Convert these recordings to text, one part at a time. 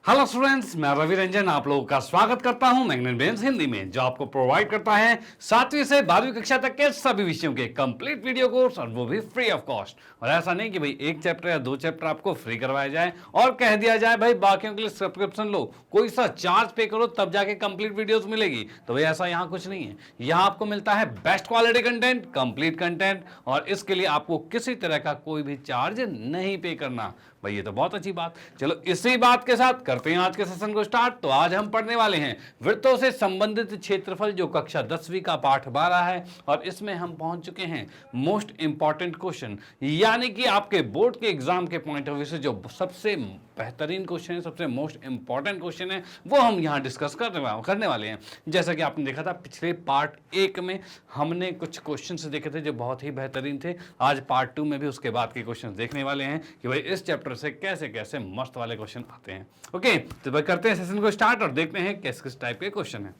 Hello students, मैं रवि रंजन आप लोगों का स्वागत करता हूं मैग्नेट ब्रेन्स हिंदी में, जो आपको प्रोवाइड करता है 7वीं से 12वीं कक्षा तक के सभी विषयों के कंप्लीट वीडियो कोर्स, और वो भी फ्री ऑफ कॉस्ट। और ऐसा नहीं कि भाई एक चैप्टर या 2 चैप्टर आपको फ्री करवाया जाए और कह दिया जाए भाई बाकियों के लिए सब्सक्रिप्शन लो, कोई सा चार्ज पे करो तब जाके कंप्लीट वीडियोस मिलेगी। तो भाई ऐसा यहाँ कुछ नहीं है। यहाँ आपको मिलता है best quality content, complete content, और इसके लिए आपको किसी तरह का कोई भी चार्ज नहीं पे करना। भाई ये तो बहुत अच्छी बात। चलो इसी बात के साथ करते हैं आज के सेशन को स्टार्ट। तो आज हम पढ़ने वाले हैं वृत्तों से संबंधित क्षेत्रफल, जो कक्षा 10वीं का पाठ 12 है, और इसमें हम पहुंच चुके हैं मोस्ट इंपॉर्टेंट क्वेश्चन, यानी कि आपके बोर्ड के एग्जाम के पॉइंट ऑफ व्यू से जो सबसे बेहतरीन क्वेश्चन है, सबसे मोस्ट इंपॉर्टेंट क्वेश्चन है, वो हम यहां डिस्कस करने वाले हैं। जैसा कि आपने देखा था पिछले पार्ट 1 में हमने कुछ क्वेश्चन देखे थे जो बहुत ही बेहतरीन थे। आज पार्ट 2 में भी उसके बाद के क्वेश्चन देखने वाले हैं कि भाई इस चैप्टर से कैसे कैसे मस्त वाले क्वेश्चन आते हैं। ओके, तो भाई करते हैं सेशन को स्टार्ट और देखते हैं किस किस टाइप के क्वेश्चन हैं।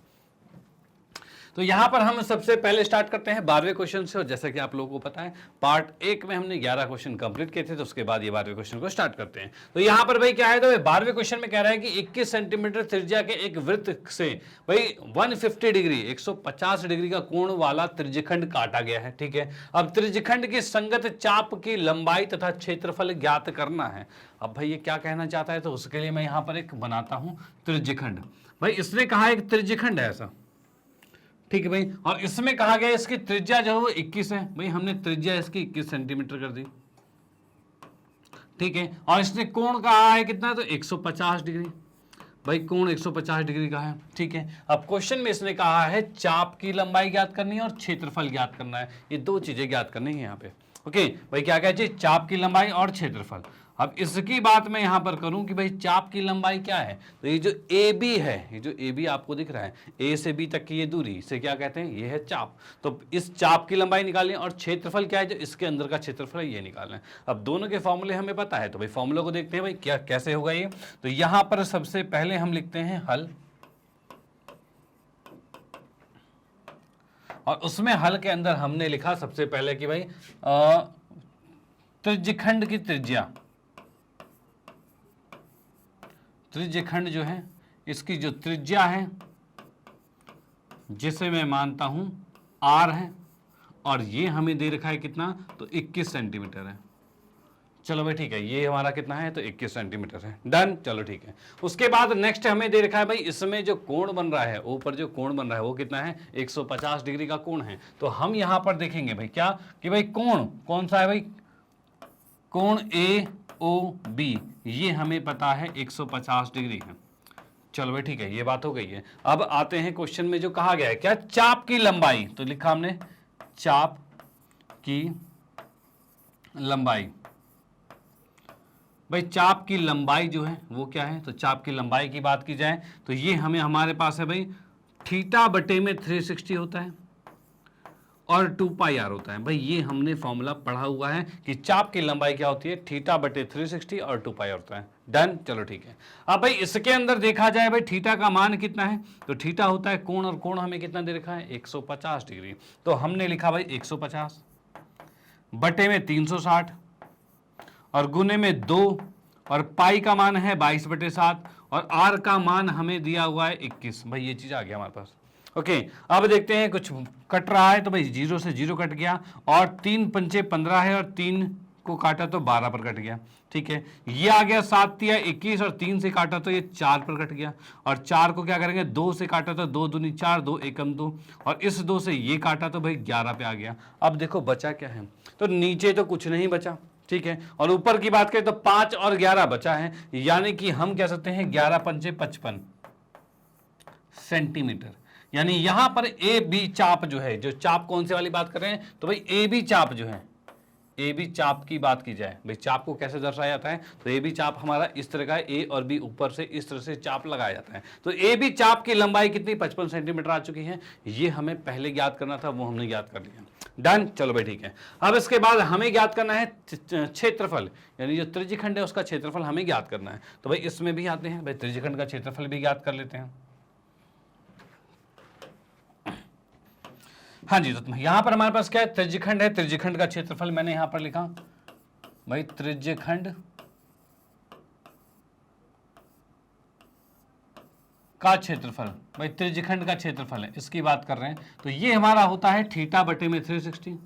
तो यहां पर हम सबसे पहले स्टार्ट करते हैं 12वें क्वेश्चन से। और जैसा कि आप लोगों को पता है पार्ट 1 में हमने 11 क्वेश्चन कंप्लीट किए थे, तो उसके बाद ये 12वें क्वेश्चन को स्टार्ट करते हैं। तो यहां पर भाई क्या है, तो 12वें क्वेश्चन में कह रहा है कि 21 सेंटीमीटर त्रिज्या के एक वृत्त से भाई 150 डिग्री 150 डिग्री का कोण वाला त्रिज्यखंड काटा गया है। ठीक है, अब त्रिज्यखंड की संगत चाप की लंबाई तथा क्षेत्रफल ज्ञात करना है। अब भाई ये क्या कहना चाहता है, तो उसके लिए मैं यहां पर एक बनाता हूं त्रिज्यखंड। भाई इसने कहा एक त्रिज्यखंड है ऐसा, ठीक है भाई, और इसमें कहा गया इसकी त्रिज्या जो है वो 21 है। भाई हमने त्रिज्या इसकी 21 सेंटीमीटर कर दी, ठीक है, और इसने कोण कहा है कितना, तो 150 डिग्री। भाई कोण 150 डिग्री का है, ठीक है। अब क्वेश्चन में इसने कहा है चाप की लंबाई ज्ञात करनी है और क्षेत्रफल ज्ञात करना है। ये दो चीजें ज्ञात करनी है यहाँ पे। ओके भाई, क्या क्या चीज, चाप की लंबाई और क्षेत्रफल। अब इसकी बात मैं यहां पर करूं कि भाई चाप की लंबाई क्या है, तो ये जो ए बी है, ये जो ए बी आपको दिख रहा है, ए से बी तक की ये दूरी, इसे क्या कहते हैं, ये है चाप। तो इस चाप की लंबाई निकालें, और क्षेत्रफल क्या है, जो इसके अंदर का क्षेत्रफल है, ये निकालें। अब दोनों के फॉर्मूले हमें पता है, तो भाई फॉर्मूले को देखते हैं भाई क्या कैसे होगा ये। तो यहां पर सबसे पहले हम लिखते हैं हल, और उसमें हल के अंदर हमने लिखा सबसे पहले कि भाई त्रिज्यखंड की त्रिज्या, त्रिज्यखंड जो है इसकी जो त्रिज्या है, जिसे मैं मानता हूं r है, और ये हमें दे रखा है कितना, तो 21 सेंटीमीटर है। चलो भाई ठीक है, ये हमारा कितना है, तो 21 सेंटीमीटर है। डन, चलो ठीक है। उसके बाद नेक्स्ट हमें दे रखा है भाई इसमें जो कोण बन रहा है, ऊपर जो कोण बन रहा है वो कितना है, 150 डिग्री का कोण है। तो हम यहां पर देखेंगे भाई क्या, कि भाई कोण कौन सा है, भाई कोण ए ओ बी, ये हमें पता है 150 डिग्री है। चलो भाई ठीक है, ये बात हो गई है। अब आते हैं क्वेश्चन में जो कहा गया है क्या, चाप की लंबाई। तो लिखा हमने चाप की लंबाई। भाई चाप की लंबाई जो है वो क्या है, तो चाप की लंबाई की बात की जाए तो ये हमें हमारे पास है भाई थीटा बटे में 360 होता है और 2 पाई आर होता है। भाई ये हमने फॉर्मूला पढ़ा हुआ है कि चाप की लंबाई क्या होती है, थीटा बटे 360 और 2 पाई होता है। डन, चलो ठीक है। अब भाई इसके अंदर देखा जाए भाई थीटा का मान कितना है, तो थीटा होता है कोण, और कोण हमें कितना दे रखा है, 150 डिग्री। तो हमने लिखा भाई 150 बटे में 360 और गुने में 2, और पाई का मान है 22/7, और आर का मान हमें दिया हुआ है 21। भाई ये चीज आ गया हमारे पास। ओके, अब देखते हैं कुछ कट रहा है, तो भाई 0 से 0 कट गया, और 3 पंचे 15 है, और 3 को काटा तो 12 पर कट गया। ठीक है, ये आ गया 7 तिया 21, और 3 से काटा तो ये 4 पर कट गया, और 4 को क्या करेंगे, 2 से काटा तो 2 दूनी 4, 2 एकम 2, और इस 2 से ये काटा तो भाई 11 पे आ गया। अब देखो बचा क्या है, तो नीचे तो कुछ नहीं बचा, ठीक है, और ऊपर की बात करें तो 5 और 11 बचा है, यानी कि हम कह सकते हैं 11 पंचे 55 सेंटीमीटर। यानी यहां पर ए बी चाप जो है, जो चाप कौन से वाली बात कर रहे हैं, तो भाई ए बी चाप जो है, ए बी चाप की बात की जाए, भाई चाप को कैसे दर्शाया जाता है, तो ए बी चाप हमारा इस तरह का, ए और बी ऊपर से इस तरह से चाप लगाया जाता है। तो ए बी चाप की लंबाई कितनी, 55 सेंटीमीटर आ चुकी है। ये हमें पहले ज्ञात करना था, वो हमने ज्ञात कर लिया। डन, चलो भाई ठीक है। अब इसके बाद हमें ज्ञात करना है क्षेत्रफल, यानी जो त्रिज्यखंड है उसका क्षेत्रफल हमें ज्ञात करना है। तो भाई इसमें भी आते हैं, भाई त्रिज्यखंड का क्षेत्रफल भी ज्ञात कर लेते हैं। हाँ जी, तो यहां पर हमारे पास क्या है, त्रिज्यखंड है, त्रिज्यखंड का क्षेत्रफल मैंने यहां पर लिखा भाई त्रिज्यखंड का क्षेत्रफल, भाई त्रिज्यखंड का क्षेत्रफल है, इसकी बात कर रहे हैं, तो ये हमारा होता है थीटा बटे में 360,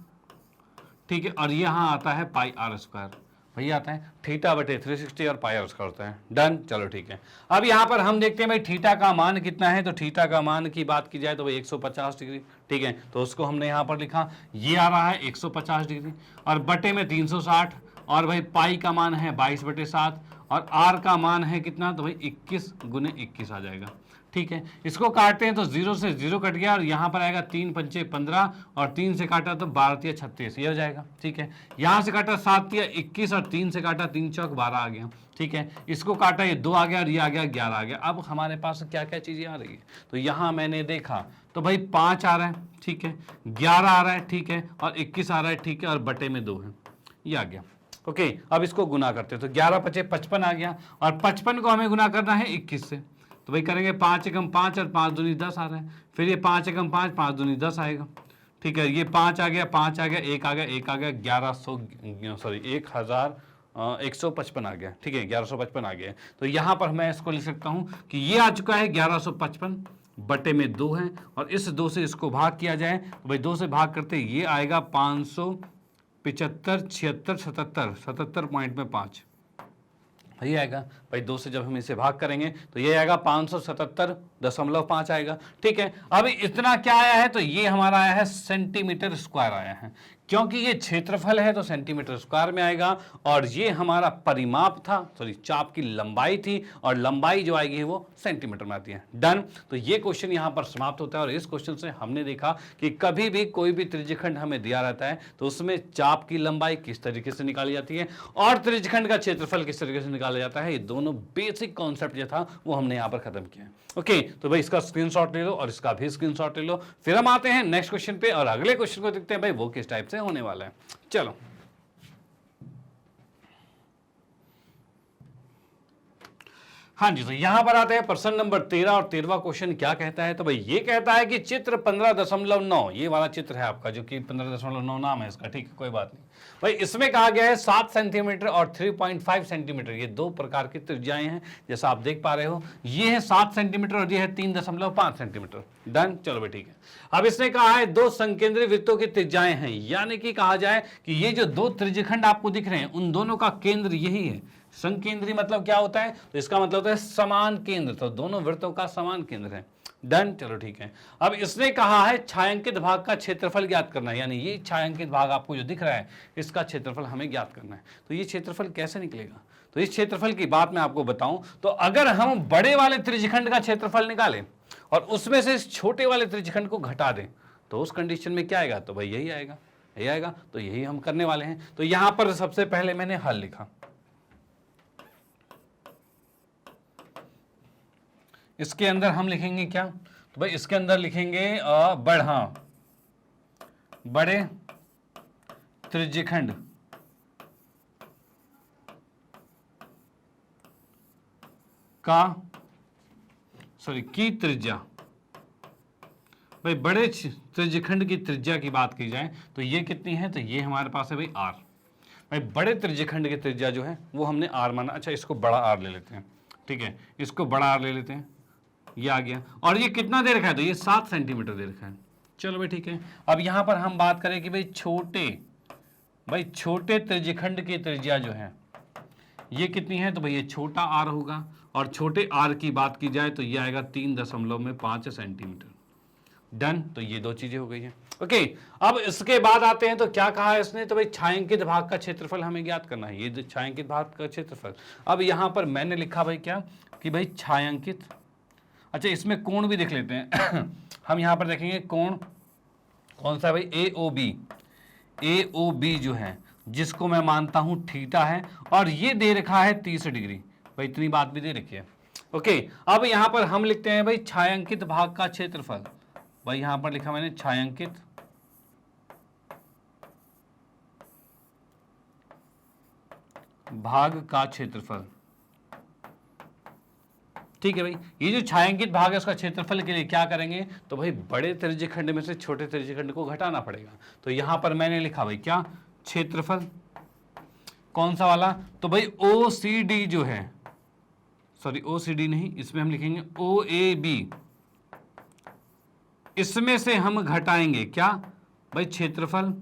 ठीक है, और यहाँ आता है पाई आर स्क्वायर, भैया आता है थीटा बटे 360 और पाई आर स्क्वायर होता है। डन, चलो ठीक है। अब यहाँ पर हम देखते हैं भाई थीटा का मान कितना है, तो थीटा का मान की बात की जाए तो भाई 150 डिग्री, ठीक है, तो उसको हमने यहाँ पर लिखा, ये आ रहा है 150 डिग्री और बटे में 360, और भाई पाई का मान है 22/7 और आर का मान है कितना, तो भाई 21 गुने 21 आ जाएगा, ठीक है। इसको काटते हैं तो 0 से 0 कट गया और यहाँ पर आएगा 3 पंचे 15 और 3 से काटा तो 12 36, ये हो जाएगा, ठीक है। यहाँ से काटा 7 21 और 3 से काटा 3 चौक 12 आ गया, ठीक है। इसको काटा, ये 2 आ गया और ये आ गया 11 आ गया। अब हमारे पास क्या क्या चीज़ें आ रही है, तो यहाँ मैंने देखा तो भाई 5 आ रहा है, ठीक है, 11 आ रहा है, ठीक है, और 21 आ रहा है, ठीक है, और बटे में 2 है, ये आ गया, ओके। अब इसको गुना करते हैं तो 11 पचे 55 आ गया और 55 को हमें गुना करना है 21 से, तो भाई करेंगे 5 एकम 5 और 5 दूनी 10 आ रहा है, फिर ये 5 एकम 5 5 दूनी 10 आएगा, ठीक है, ये 5 आ गया 5 आ गया 1 आ गया 1 आ गया 1,155 आ गया, ठीक है, 1155 आ गया। तो यहाँ पर मैं इसको लिख सकता हूँ कि ये आ चुका है 1155 बटे में 2 है, और इस 2 से इसको भाग किया जाए तो भाई 2 से भाग करते ये आएगा 575 76 77 77 पॉइंट में 5, यही आएगा भाई। 2 से जब हम इसे भाग करेंगे तो ये आएगा 577.5 आएगा, ठीक है। अब इतना क्या आया है, तो ये हमारा आया है सेंटीमीटर स्क्वायर आया है, क्योंकि ये क्षेत्रफल है तो सेंटीमीटर स्क्वायर में आएगा, और ये हमारा परिमाप था, सॉरी चाप की लंबाई थी, और लंबाई जो आएगी वो सेंटीमीटर में आती है। डन, तो ये क्वेश्चन यहाँ पर समाप्त होता है, और इस क्वेश्चन से हमने देखा कि कभी भी कोई भी त्रिज्यखंड हमें दिया रहता है तो उसमें चाप की लंबाई किस तरीके से निकाली जाती है और त्रिज्यखंड का क्षेत्रफल किस तरीके से निकाला जाता है, ये दोनों बेसिक कॉन्सेप्ट जो था वो हमने यहाँ पर खत्म किया। ओके, तो भाई इसका स्क्रीनशॉट ले लो और इसका भी स्क्रीनशॉट ले लो। फिर हम आते हैं नेक्स्ट क्वेश्चन पे, और अगले क्वेश्चन को देखते हैं भाई वो किस टाइप से होने वाला है। चलो, हाँ जी, तो यहां पर आते हैं प्रश्न नंबर 13, और 13वां क्वेश्चन क्या कहता है, तो भाई ये कहता है कि चित्र 15.9, ये वाला चित्र है आपका जो कि 15.9 नाम है इसका, ठीक है, कोई बात नहीं भाई। इसमें कहा गया है 7 सेंटीमीटर और 3.5 सेंटीमीटर, ये दो प्रकार की त्रिज्याएं हैं, जैसा आप देख पा रहे हो, ये है 7 सेंटीमीटर और ये है 3.5 सेंटीमीटर। डन, चलो भाई ठीक है। अब इसने कहा है दो संकेंद्री वृत्तों की त्रिज्याएं हैं, यानी कि कहा जाए कि ये जो दो त्रिज्यखंड आपको दिख रहे हैं उन दोनों का केंद्र यही है। संकेंद्री मतलब क्या होता है, तो इसका मतलब होता है समान केंद्र, तो दोनों वृत्तों का समान केंद्र है। डन, चलो ठीक है। अब इसने कहा है छायांकित भाग का क्षेत्रफल ज्ञात करना है, यानी ये छायांकित भाग आपको जो दिख रहा है इसका क्षेत्रफल हमें ज्ञात करना है। तो ये क्षेत्रफल कैसे निकलेगा, तो इस क्षेत्रफल की बात मैं आपको बताऊं तो अगर हम बड़े वाले त्रिज्यखंड का क्षेत्रफल निकालें और उसमें से इस छोटे वाले त्रिज्यखंड को घटा दें तो उस कंडीशन में क्या आएगा, तो भाई यही आएगा, यही आएगा। तो यही हम करने वाले हैं। तो यहां पर सबसे पहले मैंने हल लिखा, इसके अंदर हम लिखेंगे क्या, तो भाई इसके अंदर लिखेंगे बड़े त्रिज्यखंड की त्रिज्या। भाई बड़े त्रिज्यखंड की त्रिज्या की बात की जाए तो ये कितनी है, तो ये हमारे पास है भाई आर। भाई बड़े त्रिज्यखंड की त्रिज्या जो है वो हमने आर माना। अच्छा, इसको बड़ा आर ले लेते हैं, ठीक है, इसको बड़ा आर ले लेते हैं, ये आ गया। और ये कितना दे रखा है, तो ये 7 सेंटीमीटर दे रखा है। चलो भाई ठीक है। अब यहां पर हम बात करें कि भाई छोटे त्रिज्यखंड की त्रिज्या जो है ये कितनी है, तो भाई ये छोटा आर होगा, और छोटे आर की बात की जाए तो ये आएगा 3.5 सेंटीमीटर। डन, तो ये दो चीजें हो गई हैं। ओके, अब इसके बाद आते हैं तो क्या कहा है इसने, तो भाई छायांकित भाग का क्षेत्रफल हमें ज्ञात करना है, ये छायांकित भाग का क्षेत्रफल। अब यहां पर मैंने लिखा भाई क्या कि भाई छायांकित, अच्छा इसमें कोण भी देख लेते हैं हम यहां पर देखेंगे कोण कौन सा है भाई, ए ओ बी जो है, जिसको मैं मानता हूं थीटा है, और ये दे रखा है 30 डिग्री। भाई इतनी बात भी दे रखी है। ओके, अब यहां पर हम लिखते हैं भाई छायांकित भाग का क्षेत्रफल। भाई यहां पर लिखा मैंने छायांकित भाग का क्षेत्रफल। ठीक है भाई, ये जो छायांकित भाग है उसका क्षेत्रफल के लिए क्या करेंगे, तो भाई बड़े त्रिज्यखंड में से छोटे त्रिज्यखंड को घटाना पड़ेगा। तो यहां पर मैंने लिखा भाई क्या, क्षेत्रफल कौन सा वाला, तो भाई OCD जो है, सॉरी OCD नहीं, इसमें हम लिखेंगे OAB। इसमें से हम घटाएंगे क्या भाई, क्षेत्रफल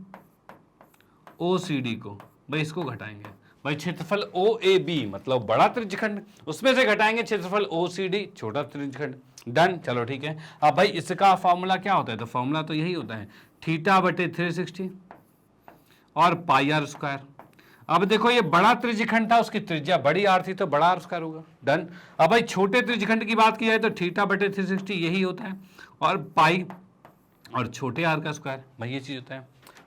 OCD को, भाई इसको घटाएंगे भाई, क्षेत्रफल OAB मतलब बड़ा त्रिज्यखंड, उसमें से घटाएंगे क्षेत्रफल OCD छोटा त्रिज्यखंड। डन, चलो ठीक है। अब भाई इसका फॉर्मूला क्या होता है, तो फॉर्मूला तो यही होता है थीटा बटे 360 और पाई आर स्क्वायर। अब देखो ये बड़ा त्रिज्यखंड था, उसकी त्रिज्या बड़ी आर थी तो बड़ा आर स्क्वायर होगा। डन। अब भाई छोटे त्रिज्यखंड की बात की जाए तो थीटा बटे 360 यही होता है, और पाई और छोटे आर का स्क्वायर, भाई ये चीज होता है।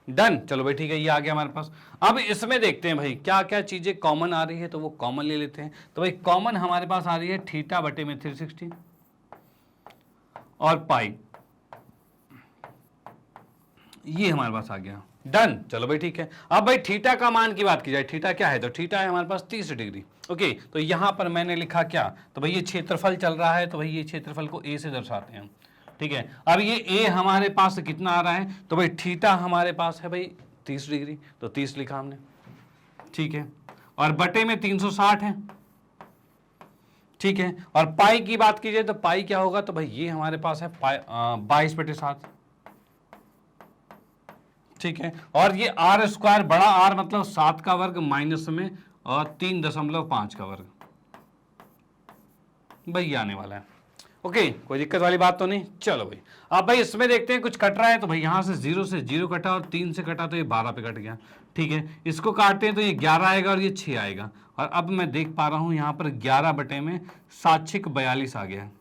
डन, चलो भाई ठीक है, ये आ गया हमारे पास। अब इसमें देखते हैं भाई क्या क्या चीजें कॉमन आ रही है, तो वो कॉमन ले लेते हैं। तो भाई कॉमन हमारे पास आ रही है थीटा बटे में 360 और पाई, ये हमारे पास आ गया। डन, चलो भाई ठीक है। अब भाई थीटा का मान की बात की जाए, थीटा क्या है, तो थीटा है हमारे पास 30 डिग्री। ओके, तो यहां पर मैंने लिखा क्या, तो भाई ये क्षेत्रफल चल रहा है, तो भाई ये क्षेत्रफल को ए से दर्शाते हैं। ठीक है, अब ये ए हमारे पास कितना आ रहा है, तो भाई थीटा हमारे पास है भाई 30 डिग्री, तो 30 लिखा हमने। ठीक है, और बटे में 360 है। ठीक है, और पाई की बात कीजिए तो पाई क्या होगा, तो भाई ये हमारे पास है 22/7। ठीक है, और ये आर स्क्वायर, बड़ा आर मतलब 7 का वर्ग माइनस में और 3.5 का वर्ग, भाई ये आने वाला है। ओके, कोई दिक्कत वाली बात तो नहीं। चलो भाई, अब भाई इसमें देखते हैं कुछ कट रहा है, तो भाई यहां से 0 से 0 कटा और 3 से कटा तो ये 12 पे कट गया। ठीक है, इसको काटते हैं तो ये 11 आएगा और ये 6 आएगा, और अब मैं देख पा रहा हूं यहां पर 11 बटे में 7×6 42 आ गया है।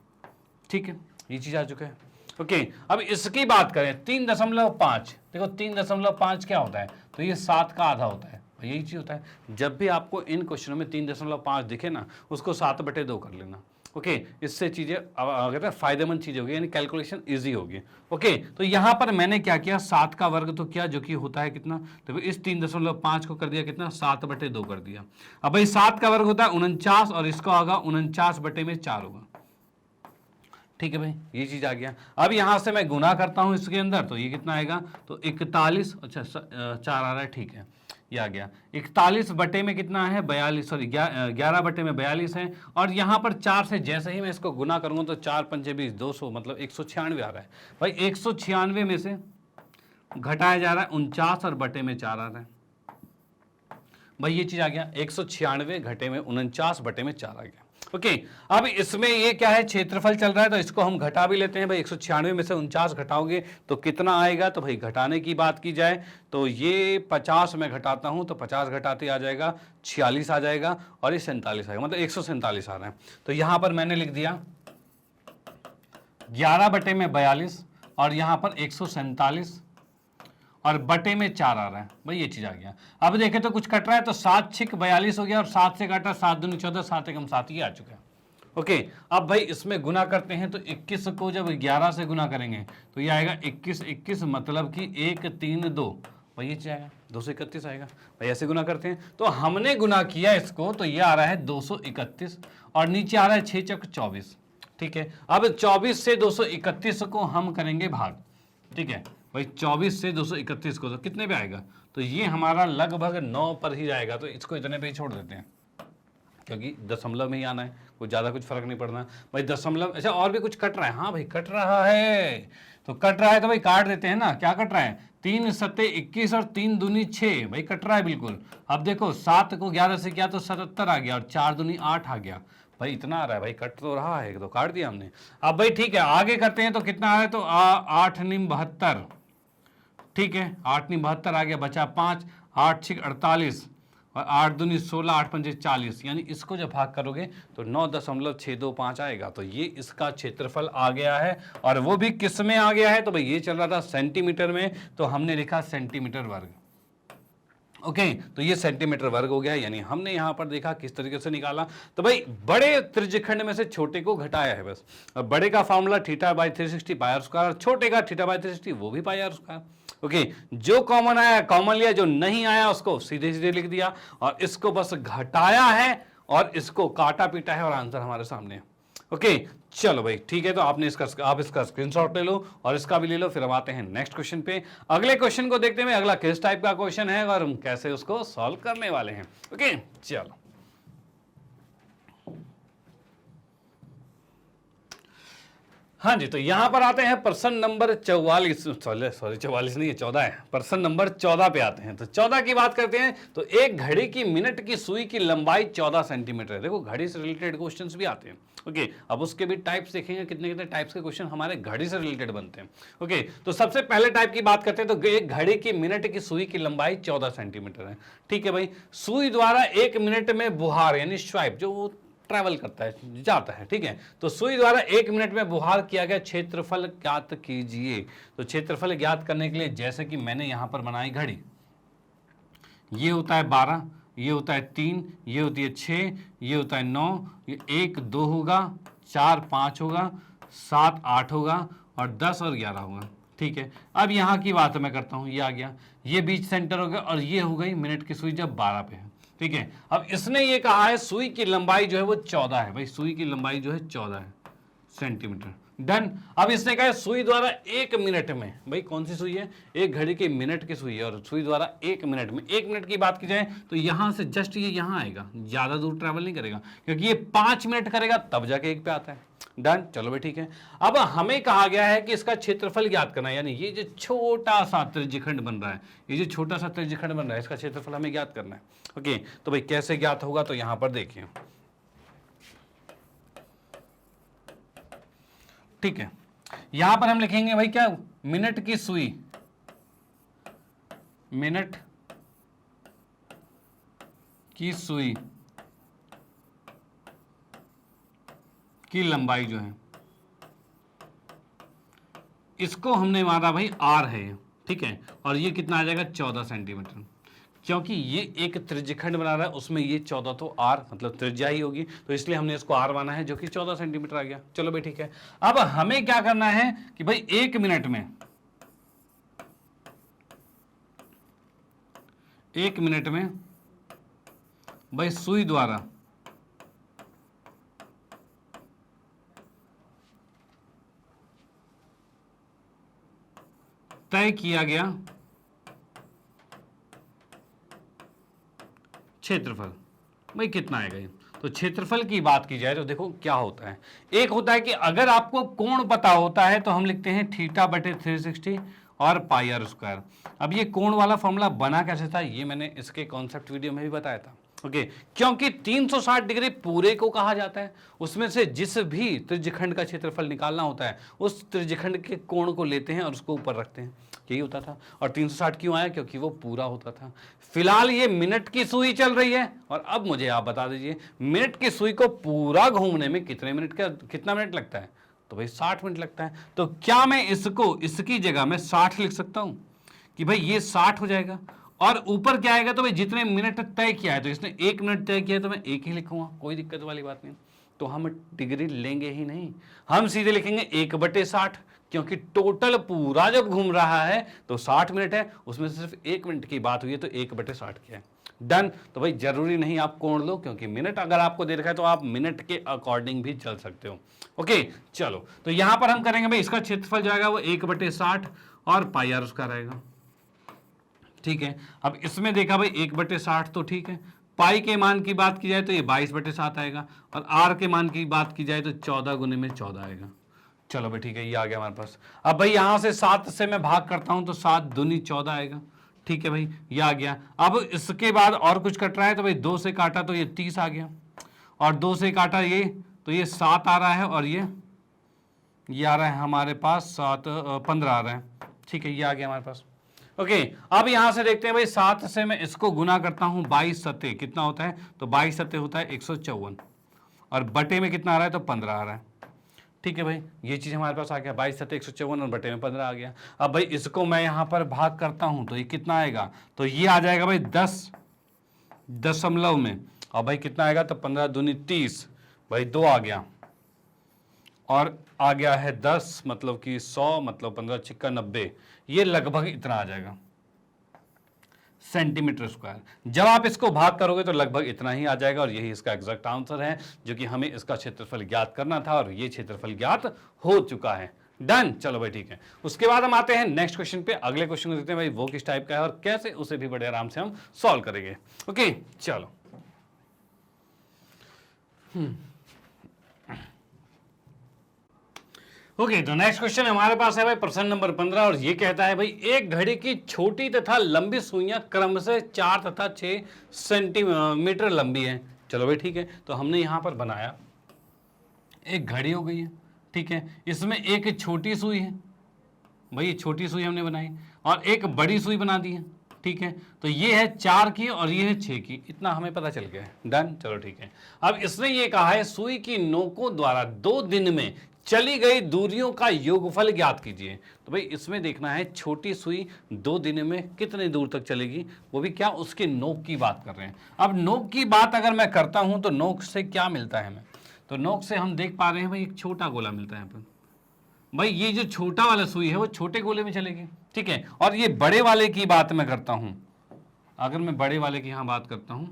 ठीक है, ये चीज आ चुका है। ओके, अब इसकी बात करें 3.5, देखो 3.5 क्या होता है, तो ये 7 का आधा होता है, यही चीज होता है। जब भी आपको इन क्वेश्चनों में 3.5 दिखे ना, उसको 7/2 कर लेना। ओके, इससे चीजें अगर फायदेमंद चीज होगी, यानी कैलकुलेशन इजी होगी। ओके, तो यहां पर मैंने क्या किया, 7 का वर्ग तो किया, जो कि होता है कितना, तो इस 3.5 को कर दिया कितना, 7/2 कर दिया। अब भाई 7 का वर्ग होता है 49, और इसका होगा 49/4 होगा। ठीक है भाई, ये चीज आ गया। अब यहां से मैं गुना करता हूं इसके अंदर, तो ये कितना आएगा, तो 41, अच्छा 4 आ रहा है। ठीक है, ये आ गया 41 बटे में कितना है, 42, सॉरी 11 बटे में 42 है, और यहां पर 4 से जैसे ही मैं इसको गुना करूंगा तो 4 पंचे 20, 200 मतलब 196 आ रहा है। भाई 196 में से घटाया जा रहा है 49 और बटे में 4 आ रहा है, भाई ये चीज आ गया। 196 घटे में 49 बटे में 4 आ गया। ओके, अब इसमें ये क्या है, क्षेत्रफल चल रहा है, तो इसको हम घटा भी लेते हैं। भाई 196 में से 49 घटाओगे तो कितना आएगा, तो भाई घटाने की बात की जाए तो ये 50 में घटाता हूं तो 50 घटाते आ जाएगा 46 आ जाएगा, और ये 47 आएगा, मतलब 147 आ रहा है। तो यहां पर मैंने लिख दिया 11 बटे में 42, और यहां पर 147 और बटे में 4 आ रहा है, भाई ये चीज आ गया। अब देखें तो कुछ कट रहा है, तो 7×6 42 हो गया, और 7 से काटा 7 दूनी 14, 7 एकम 7, ये आ चुका है। ओके, अब भाई इसमें गुना करते हैं, तो 21 को जब 11 से गुना करेंगे तो ये आएगा 21 मतलब कि 132, भाई ये चीज आएगा 231 आएगा। भाई ऐसे गुना करते हैं, तो हमने गुना किया इसको, तो ये आ रहा है 231, और नीचे आ रहा है 6×4 24। ठीक है, अब 24 से 231 को हम करेंगे भाग। ठीक है भाई, 24 से 231 को तो कितने पे आएगा, तो ये हमारा लगभग 9 पर ही जाएगा, तो इसको इतने पे ही छोड़ देते हैं, क्योंकि दशमलव में ही आना है, कोई ज़्यादा कुछ फर्क नहीं पड़ना भाई। दशमलव, अच्छा और भी कुछ कट रहा है, हाँ भाई कट रहा है, तो कट रहा है तो भाई काट देते हैं ना। क्या कट रहा है, 3 सत्ते 21 और 3 दूनी 6, भाई कट रहा है बिल्कुल। अब देखो 7 को 11 से किया तो 77 आ गया, और 4 दूनी 8 आ गया, भाई इतना आ रहा है, भाई कट तो रहा है, तो काट दिया हमने। अब भाई ठीक है, आगे करते हैं, तो कितना आ रहा है, तो 8 9 72। ठीक है, 8 9 72 आ गया, बचा 5, 8 6 48, और 8 दूनी 16, 8 पंचे 40, यानी इसको जब भाग करोगे तो 9.625 आएगा। तो ये इसका क्षेत्रफल आ गया है, और वो भी किस में आ गया है, तो भाई ये चल रहा था सेंटीमीटर में, तो हमने लिखा सेंटीमीटर वर्ग। ओके, तो ये सेंटीमीटर वर्ग हो गया, यानी हमने यहां पर देखा किस तरीके से निकाला। तो भाई बड़े त्रिज्यखंड में से छोटे को घटाया है बस, और बड़े का फॉर्मूला θ/360 पाई आर स्क्वायर, छोटे का θ/360 वो भी पाई आर स्क्वायर। ओके, जो कॉमन आया कॉमन लिया, जो नहीं आया उसको सीधे सीधे लिख दिया, और इसको बस घटाया है और इसको काटा पीटा है, और आंसर हमारे सामने है। ओके, चलो भाई ठीक है, तो आप इसका स्क्रीनशॉट ले लो और इसका भी ले लो। फिर हम आते हैं नेक्स्ट क्वेश्चन पे। अगले क्वेश्चन को देखते हैं अगला किस टाइप का क्वेश्चन है और हम कैसे उसको सॉल्व करने वाले हैं। ओके, चलो हाँ जी, तो यहां पर आते हैं प्रश्न नंबर 44, सॉरी 44 नहीं है 14 है, प्रश्न नंबर 14 पे आते हैं। तो 14 की बात करते हैं। तो एक घड़ी की मिनट की सुई की लंबाई 14 सेंटीमीटर है। देखो घड़ी से रिलेटेड क्वेश्चंस भी आते हैं। ओके, अब उसके भी टाइप्स देखेंगे, कितने कितने टाइप्स के क्वेश्चन हमारे घड़ी से रिलेटेड बनते हैं। ओके, तो सबसे पहले टाइप की बात करते हैं। तो एक घड़ी की मिनट की सुई की लंबाई 14 सेंटीमीटर है। ठीक है भाई, सुई द्वारा एक मिनट में बुहार यानी स्वाइप जो ट्रैवल करता है, जाता है। ठीक है, तो सुई द्वारा एक मिनट में बुहार किया गया क्षेत्रफल ज्ञात कीजिए। तो क्षेत्रफल ज्ञात करने के लिए जैसे कि मैंने यहां पर बनाई घड़ी, ये होता है 12, ये होता है 3, ये होती है 6, ये होता है 9, ये 1 2 होगा, 4 5 होगा, 7 8 होगा और 10 और 11 होगा। ठीक है, अब यहाँ की बात मैं करता हूँ, ये आ गया, ये बीच सेंटर हो गया और ये हो गई मिनट की सुई जब 12 पे है। ठीक है, अब इसने ये कहा है सुई की लंबाई जो है वो 14 है। भाई सुई की लंबाई जो है 14 है सेंटीमीटर। डन। अब इसने कहा है सुई द्वारा एक मिनट में, भाई कौन सी सुई है, एक घड़ी के मिनट की सुई है और सुई द्वारा एक मिनट में, एक मिनट की बात की जाए तो यहां से जस्ट ये यहां आएगा, ज्यादा दूर ट्रैवल नहीं करेगा क्योंकि ये 5 मिनट करेगा तब जाके एक पे आता है। डन, चलो भाई ठीक है। अब हमें कहा गया है कि इसका क्षेत्रफल ज्ञात करना है, यानी ये जो छोटा सा त्रिज्यखंड बन रहा है, ये जो छोटा सा त्रिज्यखंड बन रहा है इसका क्षेत्रफल हमें ज्ञात करना है। ओके, तो भाई कैसे ज्ञात होगा, तो यहां पर देखिए। ठीक है, यहां पर हम लिखेंगे भाई क्या, मिनट की सुई, मिनट की सुई की लंबाई जो है इसको हमने मारा भाई आर है। ठीक है, और ये कितना आ जाएगा 14 सेंटीमीटर, क्योंकि ये एक त्रिज्यखंड बना रहा है उसमें ये 14 तो आर मतलब त्रिज्या ही होगी, तो इसलिए हमने इसको आर माना है जो कि 14 सेंटीमीटर आ गया। चलो भाई ठीक है, अब हमें क्या करना है कि भाई एक मिनट में, एक मिनट में भाई सुई द्वारा तय किया गया क्षेत्रफल भाई कितना आएगा ये। तो क्षेत्रफल की बात की जाए तो देखो क्या होता है, एक होता है कि अगर आपको कोण पता होता है तो हम लिखते हैं थीटा बटे 360 और पाई आर स्क्वायर। अब ये कोण वाला फॉर्मूला बना कैसे था ये मैंने इसके कॉन्सेप्ट वीडियो में भी बताया था। ओके, क्योंकि 360 डिग्री पूरे को कहा जाता है, उसमें से जिस भी त्रिज्यखंड का क्षेत्रफल निकालना होता है उस त्रिज्यखंड के कोण को लेते हैं और उसको ऊपर रखते हैं, यही होता था। और 360 क्यों आया, क्योंकि वो पूरा होता था। फिलहाल ये मिनट की सुई चल रही है और अब मुझे आप बता दीजिए मिनट की सुई को पूरा घूमने में कितने मिनट का, कितना मिनट लगता है, तो भाई 60 मिनट लगता है। तो क्या मैं इसको इसकी जगह में 60 लिख सकता हूं कि भाई ये 60 हो जाएगा और ऊपर क्या आएगा, तो भाई जितने मिनट तय किया है, तो इसने 1 मिनट तय किया है तो मैं 1 ही लिखूंगा, कोई दिक्कत वाली बात नहीं। तो हम डिग्री लेंगे ही नहीं, हम सीधे लिखेंगे 1/60, क्योंकि टोटल पूरा जब घूम रहा है तो 60 मिनट है, उसमें से सिर्फ 1 मिनट की बात हुई है तो 1/60 किया है। डन। तो भाई जरूरी नहीं आप कोण लो, क्योंकि मिनट अगर आपको दे रखा है तो आप मिनट के अकॉर्डिंग भी चल सकते हो। ओके, चलो तो यहां पर हम करेंगे भाई इसका क्षेत्रफल जाएगा वो 1/60 और पाई आर उसका रहेगा। ठीक है, अब इसमें देखा भाई 1/60 तो ठीक है, पाई के मान की बात की जाए तो ये 22/7 आएगा और आर के मान की बात की जाए तो 14 गुने में 14 आएगा। चलो भाई ठीक है, ये आ गया हमारे पास। अब भाई यहां से 7 से मैं भाग करता हूं तो 7 दूनी 14 आएगा। ठीक है भाई, ये आ गया। अब इसके बाद और कुछ कट रहा है तो भाई 2 से काटा तो ये 30 आ गया और 2 से काटा ये तो ये 7 आ रहा है और ये आ रहा है हमारे पास 15 आ रहा है। ठीक है, ये आ गया हमारे पास। ओके, अब यहां से देखते हैं भाई 7 से मैं इसको गुना करता हूं 22 सत्ते कितना होता है, तो 22 सत्ते होता है 154 और बटे में कितना आ रहा है, तो 15 आ रहा है। ठीक है भाई, ये चीज हमारे पास आ गया, 22 सत्ते 154 और बटे में 15 आ गया। अब भाई इसको मैं यहां पर भाग करता हूं तो ये कितना आएगा, तो ये आ जाएगा भाई 10 दशमलव में, और भाई कितना आएगा, तो 15 दूनी 30, भाई 2 आ गया और आ गया है 10 मतलब कि 100 मतलब 15 छिक्का 90, ये लगभग इतना आ जाएगा सेंटीमीटर स्क्वायर। जब आप इसको भाग करोगे तो लगभग इतना ही आ जाएगा और यही इसका एग्जैक्ट आंसर है, जो कि हमें इसका क्षेत्रफल ज्ञात करना था और ये क्षेत्रफल ज्ञात हो चुका है। डन। चलो भाई ठीक है, उसके बाद हम आते हैं नेक्स्ट क्वेश्चन पे। अगले क्वेश्चन को देखते हैं भाई वो किस टाइप का है और कैसे उसे भी बड़े आराम से हम सॉल्व करेंगे। ओके चलो। ओके, तो नेक्स्ट क्वेश्चन हमारे पास है भाई प्रश्न नंबर 15 और ये कहता है भाई एक घड़ी की छोटी तथा लंबी सुइयां क्रमशः 4 तथा 6 सेंटीमीटर लंबी हैं। चलो भाई ठीक है, तो हमने यहां पर बनाया एक घड़ी हो गई है, ठीक है, इसमें एक छोटी सुई है भाई, ये छोटी सुई हमने बनाई और एक बड़ी सुई बना दी है, ठीक है, तो ये है 4 की और ये है 6 की, इतना हमें पता चल गया है। डन, चलो ठीक है। अब इसने ये कहा है सुई की नोकों द्वारा 2 दिन में चली गई दूरियों का योगफल ज्ञात कीजिए। तो भाई इसमें देखना है छोटी सुई 2 दिन में कितनी दूर तक चलेगी, वो भी क्या, उसके नोक की बात कर रहे हैं। अब नोक की बात अगर मैं करता हूं तो नोक से क्या मिलता है हमें, तो नोक से हम देख पा रहे हैं भाई एक छोटा गोला मिलता है यहाँ पर। भाई ये जो छोटा वाला सुई है वो छोटे गोले में चलेगी, ठीक है, और ये बड़े वाले की बात मैं करता हूं, अगर मैं बड़े वाले की यहां बात करता हूं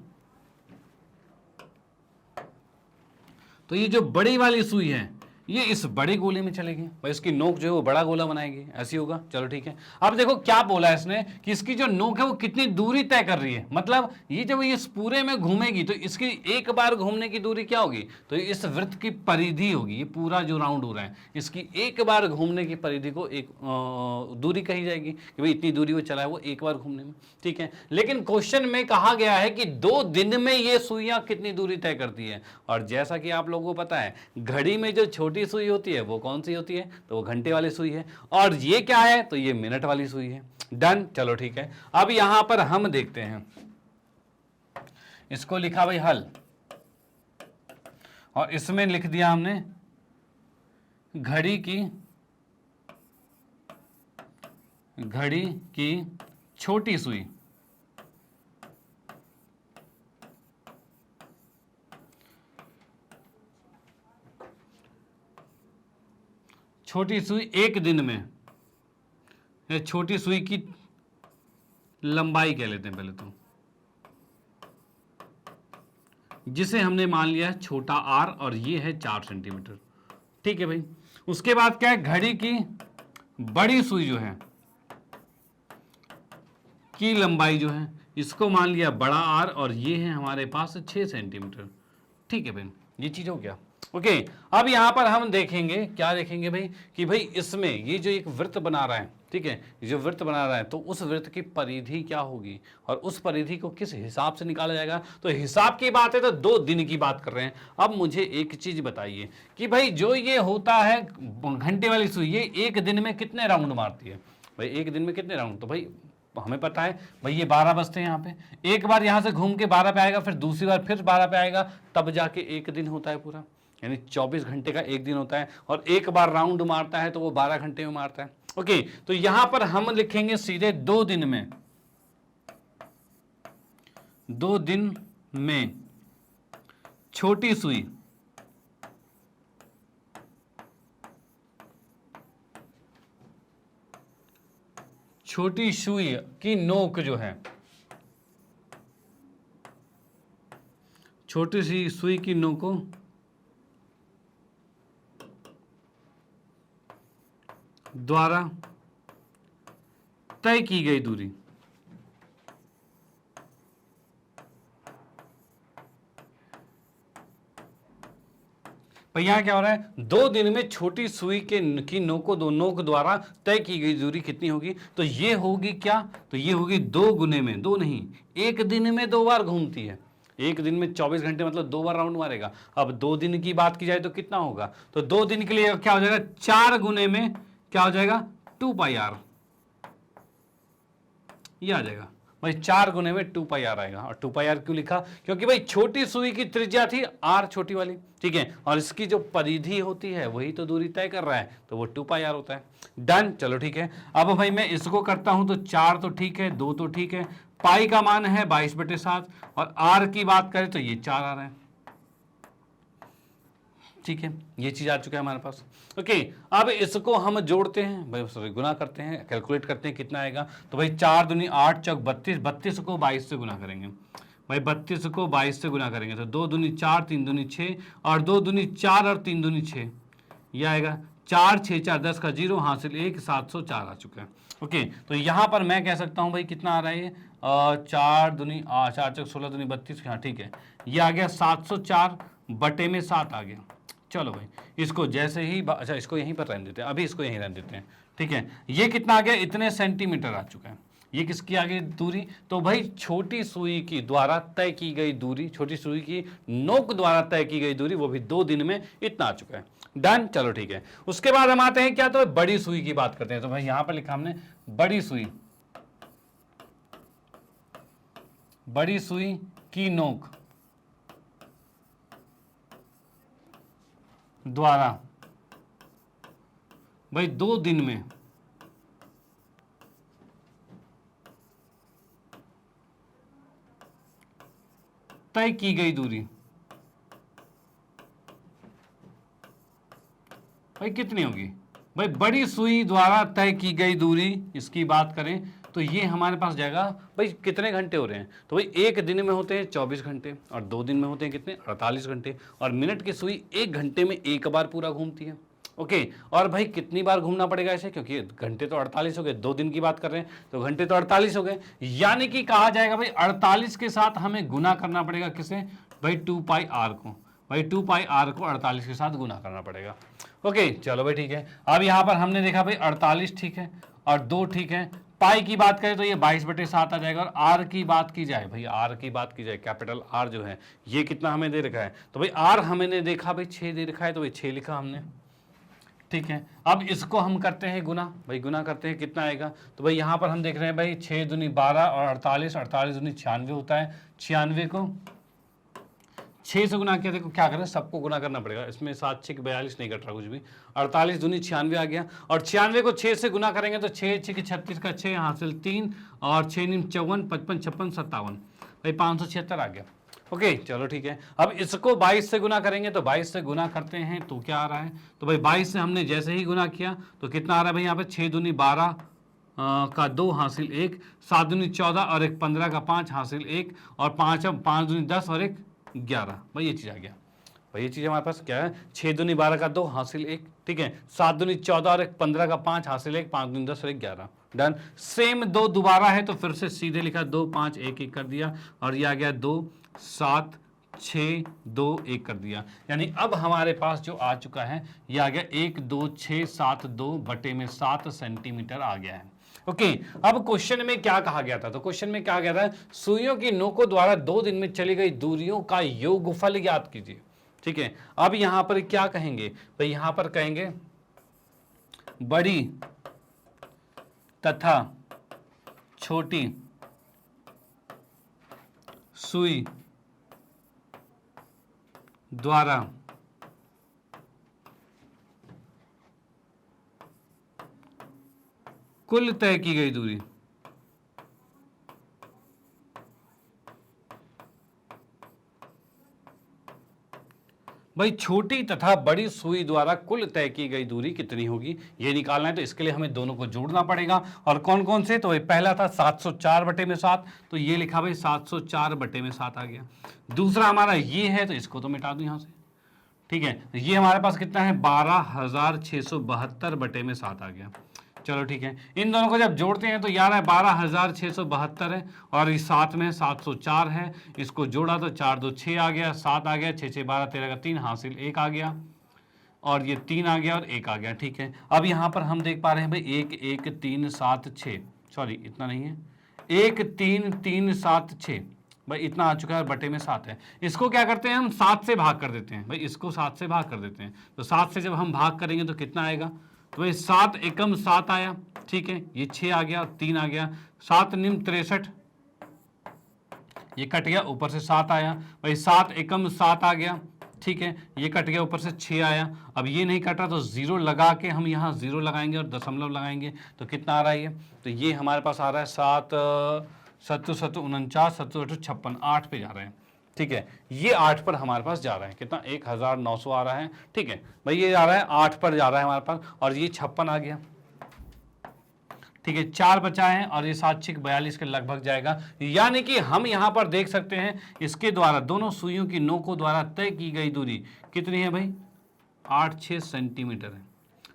तो ये जो बड़ी वाली सुई है ये इस बड़े गोले में चलेगी भाई, इसकी नोक जो है वो बड़ा गोला बनाएगी, ऐसी होगा। चलो ठीक है, अब देखो क्या बोला है इसने कि इसकी जो नोक है वो कितनी दूरी तय कर रही है, मतलब ये जब ये इस पूरे में घूमेगी तो इसकी एक बार घूमने की दूरी क्या होगी, तो इस वृत्त की परिधि होगी, ये पूरा जो राउंड हो रहा है इसकी एक बार घूमने की परिधि को एक दूरी कही जाएगी कि भाई इतनी दूरी वो चला है वो एक बार घूमने में, ठीक है। लेकिन क्वेश्चन में कहा गया है कि 2 दिन में ये सुइयां कितनी दूरी तय करती है, और जैसा कि आप लोगों को पता है घड़ी में जो छोटी सुई होती है वो कौन सी होती है, तो वो घंटे वाली सुई है, और ये क्या है, तो ये मिनट वाली सुई है। डन, चलो ठीक है। अब यहां पर हम देखते हैं, इसको लिखा भाई हल, और इसमें लिख दिया हमने घड़ी की छोटी सुई एक दिन में, छोटी सुई की लंबाई कह लेते हैं पहले तो, जिसे हमने मान लिया है छोटा आर और ये है 4 सेंटीमीटर, ठीक है भाई। उसके बाद क्या है, घड़ी की बड़ी सुई जो है की लंबाई जो है इसको मान लिया बड़ा आर और ये है हमारे पास 6 सेंटीमीटर, ठीक है भाई, ये चीज हो गया। ओके, अब यहां पर हम देखेंगे, क्या देखेंगे भाई, कि भाई इसमें ये जो एक वृत्त बना रहा है, ठीक है, जो वृत्त बना रहा है तो उस वृत्त की परिधि क्या होगी और उस परिधि को किस हिसाब से निकाला जाएगा, तो हिसाब की बात है तो 2 दिन की बात कर रहे हैं। अब मुझे एक चीज बताइए कि भाई जो ये होता है घंटे वाली सुई, ये एक दिन में कितने राउंड मारती है, भाई एक दिन में कितने राउंड, तो भाई हमें पता है भाई ये 12 बजते हैं, यहाँ पे एक बार यहां से घूम के 12 पे आएगा, फिर दूसरी बार फिर 12 पे आएगा, तब जाके एक दिन होता है पूरा, यानी 24 घंटे का एक दिन होता है, और एक बार राउंड मारता है तो वो 12 घंटे में मारता है। ओके, तो यहां पर हम लिखेंगे सीधे 2 दिन में, 2 दिन में छोटी सुई की नोक जो है, छोटी सी सुई की नोकों द्वारा तय की गई दूरी, यहां क्या हो रहा है, 2 दिन में छोटी सुई की नोक द्वारा तय की गई दूरी कितनी होगी, तो ये होगी क्या, तो ये होगी 2 गुने में, 2 नहीं, एक दिन में 2 बार घूमती है, एक दिन में 24 घंटे मतलब 2 बार राउंड मारेगा। अब 2 दिन की बात की जाए तो कितना होगा, तो 2 दिन के लिए क्या हो जाएगा, 4 गुने में क्या हो जाएगा, 2 पाई आर, ये आ जाएगा भाई, 4 गुने में 2 पाई आर आएगा। और 2 पाई आर क्यों लिखा, क्योंकि भाई छोटी सुई की त्रिज्या थी आर छोटी वाली, ठीक है, और इसकी जो परिधि होती है वही तो दूरी तय कर रहा है, तो वो 2 पाई आर होता है। डन, चलो ठीक है। अब भाई मैं इसको करता हूं तो 4 तो ठीक है, 2 तो ठीक है, पाई का मान है 22/7 और आर की बात करें तो ये 4 आ रहा है, ठीक है, ये चीज आ चुका है हमारे पास। ओके, अब इसको हम जोड़ते हैं भाई, सॉरी गुना करते हैं, कैलकुलेट करते हैं कितना आएगा, तो भाई 4 दूनी 8 चौक 32, 32 को 22 से गुना करेंगे भाई, 32 को 22 से गुना करेंगे तो 2 दूनी 4, 3 दूनी 6 और 2 दूनी 4 और 3 दूनी 6, ये आएगा 4 6 4 10 का 0 हासिल 1, 704 आ चुका है। ओके, तो यहां पर मैं कह सकता हूं भाई कितना आ रहा है, 4 दूनी 4 चौक 16 दूनी 32, हाँ ठीक है, ये आ गया 704 बटे में 7 आ गया, चलो भाई, इसको जैसे ही अच्छा इसको यहीं पर रहने देते हैं, अभी इसको यहीं रहने देते हैं, ठीक है। ये कितना आ गया, इतने सेंटीमीटर आ चुका है। ये किसकी आ गई दूरी, तो भाई छोटी सुई की द्वारा तय की गई दूरी, छोटी सुई की नोक द्वारा तय की गई दूरी, वो भी 2 दिन में इतना आ चुका है। डन, चलो ठीक है। उसके बाद हम आते हैं क्या, तो बड़ी सुई की बात करते हैं। तो भाई यहां पर लिखा हमने बड़ी सुई, बड़ी सुई की नोक द्वारा भाई 2 दिन में तय की गई दूरी भाई कितनी होगी। भाई बड़ी सुई द्वारा तय की गई दूरी, इसकी बात करें तो ये हमारे पास जाएगा भाई कितने घंटे हो रहे हैं, तो भाई एक दिन में होते हैं 24 घंटे और 2 दिन में होते हैं कितने, 48 घंटे। और मिनट की सुई 1 घंटे में एक बार पूरा घूमती है। ओके, और भाई कितनी बार घूमना पड़ेगा ऐसे, क्योंकि घंटे तो 48 हो गए, 2 दिन की बात कर रहे हैं तो घंटे तो 48 हो गए, यानी कि कहा जाएगा भाई 48 के साथ हमें गुना करना पड़ेगा किसे, भाई 2 पाई आर को, भाई 2 पाई आर को 48 के साथ गुना करना पड़ेगा। ओके चलो भाई ठीक है। अब यहां पर हमने देखा भाई 48 ठीक है और 2 ठीक है। पाई की बात करें तो ये 22/7 आ जाएगा। और आर की बात की जाए, भाई आर की बात की जाए, कैपिटल आर जो है ये कितना हमें दे रखा है, तो भाई आर हमने देखा भाई 6 दे रखा है, तो भाई 6 लिखा हमने, ठीक है। अब इसको हम करते हैं गुना, भाई गुना करते हैं कितना आएगा, तो भाई यहां पर हम देख रहे हैं भाई 6 दूनी 12 और 48, 48 दूनी 96 होता है। 96 को 6 से गुना किया, देखो क्या करें, सबको गुना करना पड़ेगा, इसमें 7 6 42 नहीं कट रहा कुछ भी, 48 दूनी 96 आ गया। और 96 को 6 से गुना करेंगे तो 6 6 36 का 6 हासिल 3 और 6 9 54 55 56 57, भाई 576 आ गया। ओके चलो ठीक है। अब इसको 22 से गुना करेंगे, तो 22 से गुना करते हैं तो क्या आ रहा है, तो भाई 22 से हमने जैसे ही गुना किया तो कितना आ रहा है भाई, यहाँ पे 6 दूनी 12 का 2 हासिल 1, 7 दूनी 14 और 1 15 का 5 हासिल 1 और 5 दूनी 10 और 1 11, भाई ये चीज़ आ गया। भाई ये चीज़ हमारे पास क्या है, 6 दूनी 12 का 2 हासिल 1, ठीक है, 7 दूनी 14 और 1 15 का 5 हासिल 1, 5 दूनी 10 और 1 11। डन। सेम 2 दोबारा है तो फिर से सीधे लिखा 2 5 1 1 कर दिया और ये आ गया 2 7 6 2 1 कर दिया। यानी अब हमारे पास जो आ चुका है ये आ गया 1 2 6 7 2 बटे में 7 सेंटीमीटर आ गया है। ओके अब क्वेश्चन में क्या कहा गया था, तो क्वेश्चन में क्या गया था, सुइयों की नोकों द्वारा 2 दिन में चली गई दूरियों का योगफल ज्ञात कीजिए। ठीक है, अब यहां पर क्या कहेंगे, तो यहां पर कहेंगे बड़ी तथा छोटी सुई द्वारा कुल तय की गई दूरी भाई छोटी तथा बड़ी सुई द्वारा कुल तय की गई दूरी कितनी होगी, ये निकालना है। तो इसके लिए हमें दोनों को जोड़ना पड़ेगा। और कौन कौन से, तो भाई पहला था 704 बटे में 7, तो ये लिखा भाई 704 बटे में 7 आ गया। दूसरा हमारा ये है, तो इसको तो मिटा दूं यहां से, ठीक है। ये हमारे पास कितना है 12,672 बटे में 7 आ गया। चलो ठीक है, इन दोनों को जब जोड़ते हैं तो यार है 12,672 है और इस 7 में 704 है, इसको जोड़ा तो 4 2 6 आ गया, 7 आ गया, 6 6 12 13 का 3 हासिल 1 आ गया और ये 3 आ गया और 1 आ गया। ठीक है, अब यहाँ पर हम देख पा रहे हैं भाई 1 1 3 7 6, सॉरी इतना नहीं है, 1 3 3 7 6, भाई इतना आ चुका है, बटे में 7 है। इसको क्या करते हैं हम 7 से भाग कर देते हैं, भाई इसको 7 से भाग कर देते हैं। तो 7 से जब हम भाग करेंगे तो कितना आएगा, तो भाई 7 एकम 7 आया, ठीक है, ये 6 आ गया, 3 आ गया, 7 निम 63, ये कट गया, ऊपर से 7 आया, भाई 7 एकम 7 आ गया, ठीक है, ये कट गया, ऊपर से 6 आया। अब ये नहीं कट रहा तो 0 लगा के हम यहाँ 0 लगाएंगे और दशमलव लगाएंगे तो कितना आ रहा है ये, तो ये हमारे पास आ रहा है 7 7 7 49 7 8 56, 8 पे जा रहे हैं। ठीक है, ये 8 पर हमारे पास जा रहा है, कितना 1900 आ रहा है। ठीक है भाई, ये जा रहा है 8 पर जा रहा है हमारे पास, और ये 56 आ गया। ठीक है, 4 बचा है और ये 7 6 42 के लगभग जाएगा। यानी कि हम यहां पर देख सकते हैं इसके द्वारा दोनों सुइयों की नोकों द्वारा तय की गई दूरी कितनी है भाई, 8 6 सेंटीमीटर है।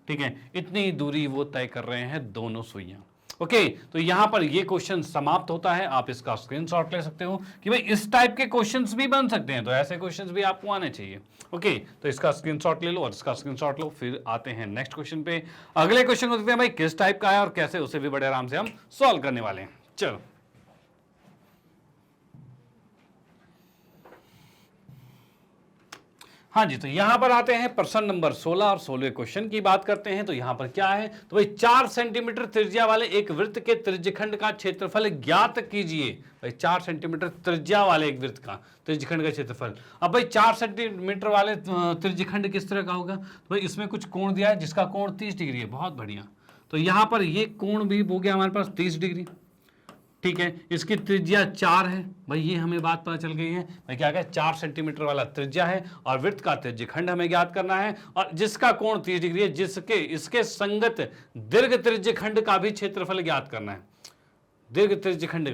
ठीक है, इतनी दूरी वो तय कर रहे हैं दोनों सुइयां। ओके तो यहां पर ये क्वेश्चन समाप्त होता है। आप इसका स्क्रीनशॉट ले सकते हो कि भाई इस टाइप के क्वेश्चंस भी बन सकते हैं, तो ऐसे क्वेश्चंस भी आपको आने चाहिए। ओके तो इसका स्क्रीनशॉट ले लो और इसका स्क्रीनशॉट लो। फिर आते हैं नेक्स्ट क्वेश्चन पे। अगले क्वेश्चन को देखते हैं भाई किस टाइप का है और कैसे, उसे भी बड़े आराम से हम सॉल्व करने वाले हैं। चलो हाँ जी, तो यहां पर आते हैं प्रश्न नंबर 16 और 16वें क्वेश्चन की बात करते हैं। तो यहां पर क्या है, तो भाई 4 सेंटीमीटर त्रिज्या वाले एक वृत्त के त्रिज्यखंड का क्षेत्रफल ज्ञात कीजिए। भाई 4 सेंटीमीटर त्रिज्या वाले एक वृत्त का त्रिज्यखंड का क्षेत्रफल। अब भाई 4 सेंटीमीटर वाले त्रिज्यखंड किस तरह का होगा, तो भाई इसमें कुछ कोण दिया है जिसका कोण 30 डिग्री है, बहुत बढ़िया। तो यहां पर ये कोण भी हो गया हमारे पास 30 डिग्री, ठीक है। इसकी त्रिज्या 4 है, भाई ये हमें बात पता चल गई है। भाई क्या क्या 4 सेंटीमीटर वाला त्रिज्या है और वृत्त का त्रिज्यखंड हमें ज्ञात करना है और जिसका कोण 30 डिग्री है, जिसके इसके संगत दीर्घ त्रिज्यखंड का भी क्षेत्रफल ज्ञात करना है। दीर्घ त्रिज्यखंड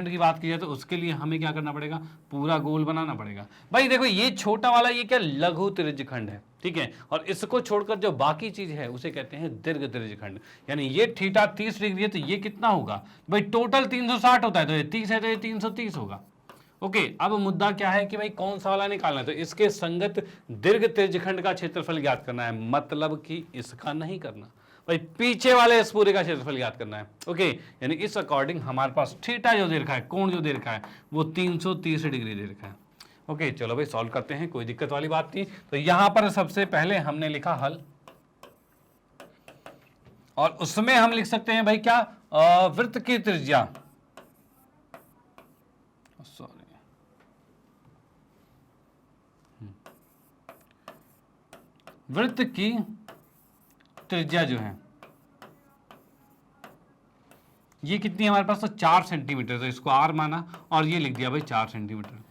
की बात की जाए तो उसके लिए हमें क्या करना पड़ेगा, पूरा गोल बनाना पड़ेगा। भाई देखो ये छोटा वाला ये क्या लघु त्रिज्यखंड है, ठीक है, और इसको छोड़कर जो बाकी चीज है उसे कहते हैं दीर्घ त्रिज्यखंड। यानी ये थीटा 30 डिग्री है तो ये कितना होगा, भाई टोटल 360 होता है, तो ये 30 है तो ये 330 होगा। ओके अब मुद्दा क्या है कि भाई कौन सा वाला निकालना है, तो इसके संगत दीर्घ त्रिज्यखंड का क्षेत्रफल ज्ञात करना है, मतलब कि इसका नहीं करना भाई, पीछे वाले इस पूरे का क्षेत्रफल ज्ञात करना है। ओके यानी इस अकॉर्डिंग हमारे पास थीटा जो दे रखा है, कोण जो दे रखा है वो 330 डिग्री दे रखा है। ओके चलो भाई सॉल्व करते हैं, कोई दिक्कत वाली बात नहीं। तो यहां पर सबसे पहले हमने लिखा हल और उसमें हम लिख सकते हैं भाई क्या, वृत्त की त्रिज्या, सॉरी वृत्त की त्रिज्या जो है ये कितनी है हमारे पास, तो 4 सेंटीमीटर, तो इसको r माना और ये लिख दिया भाई 4 सेंटीमीटर,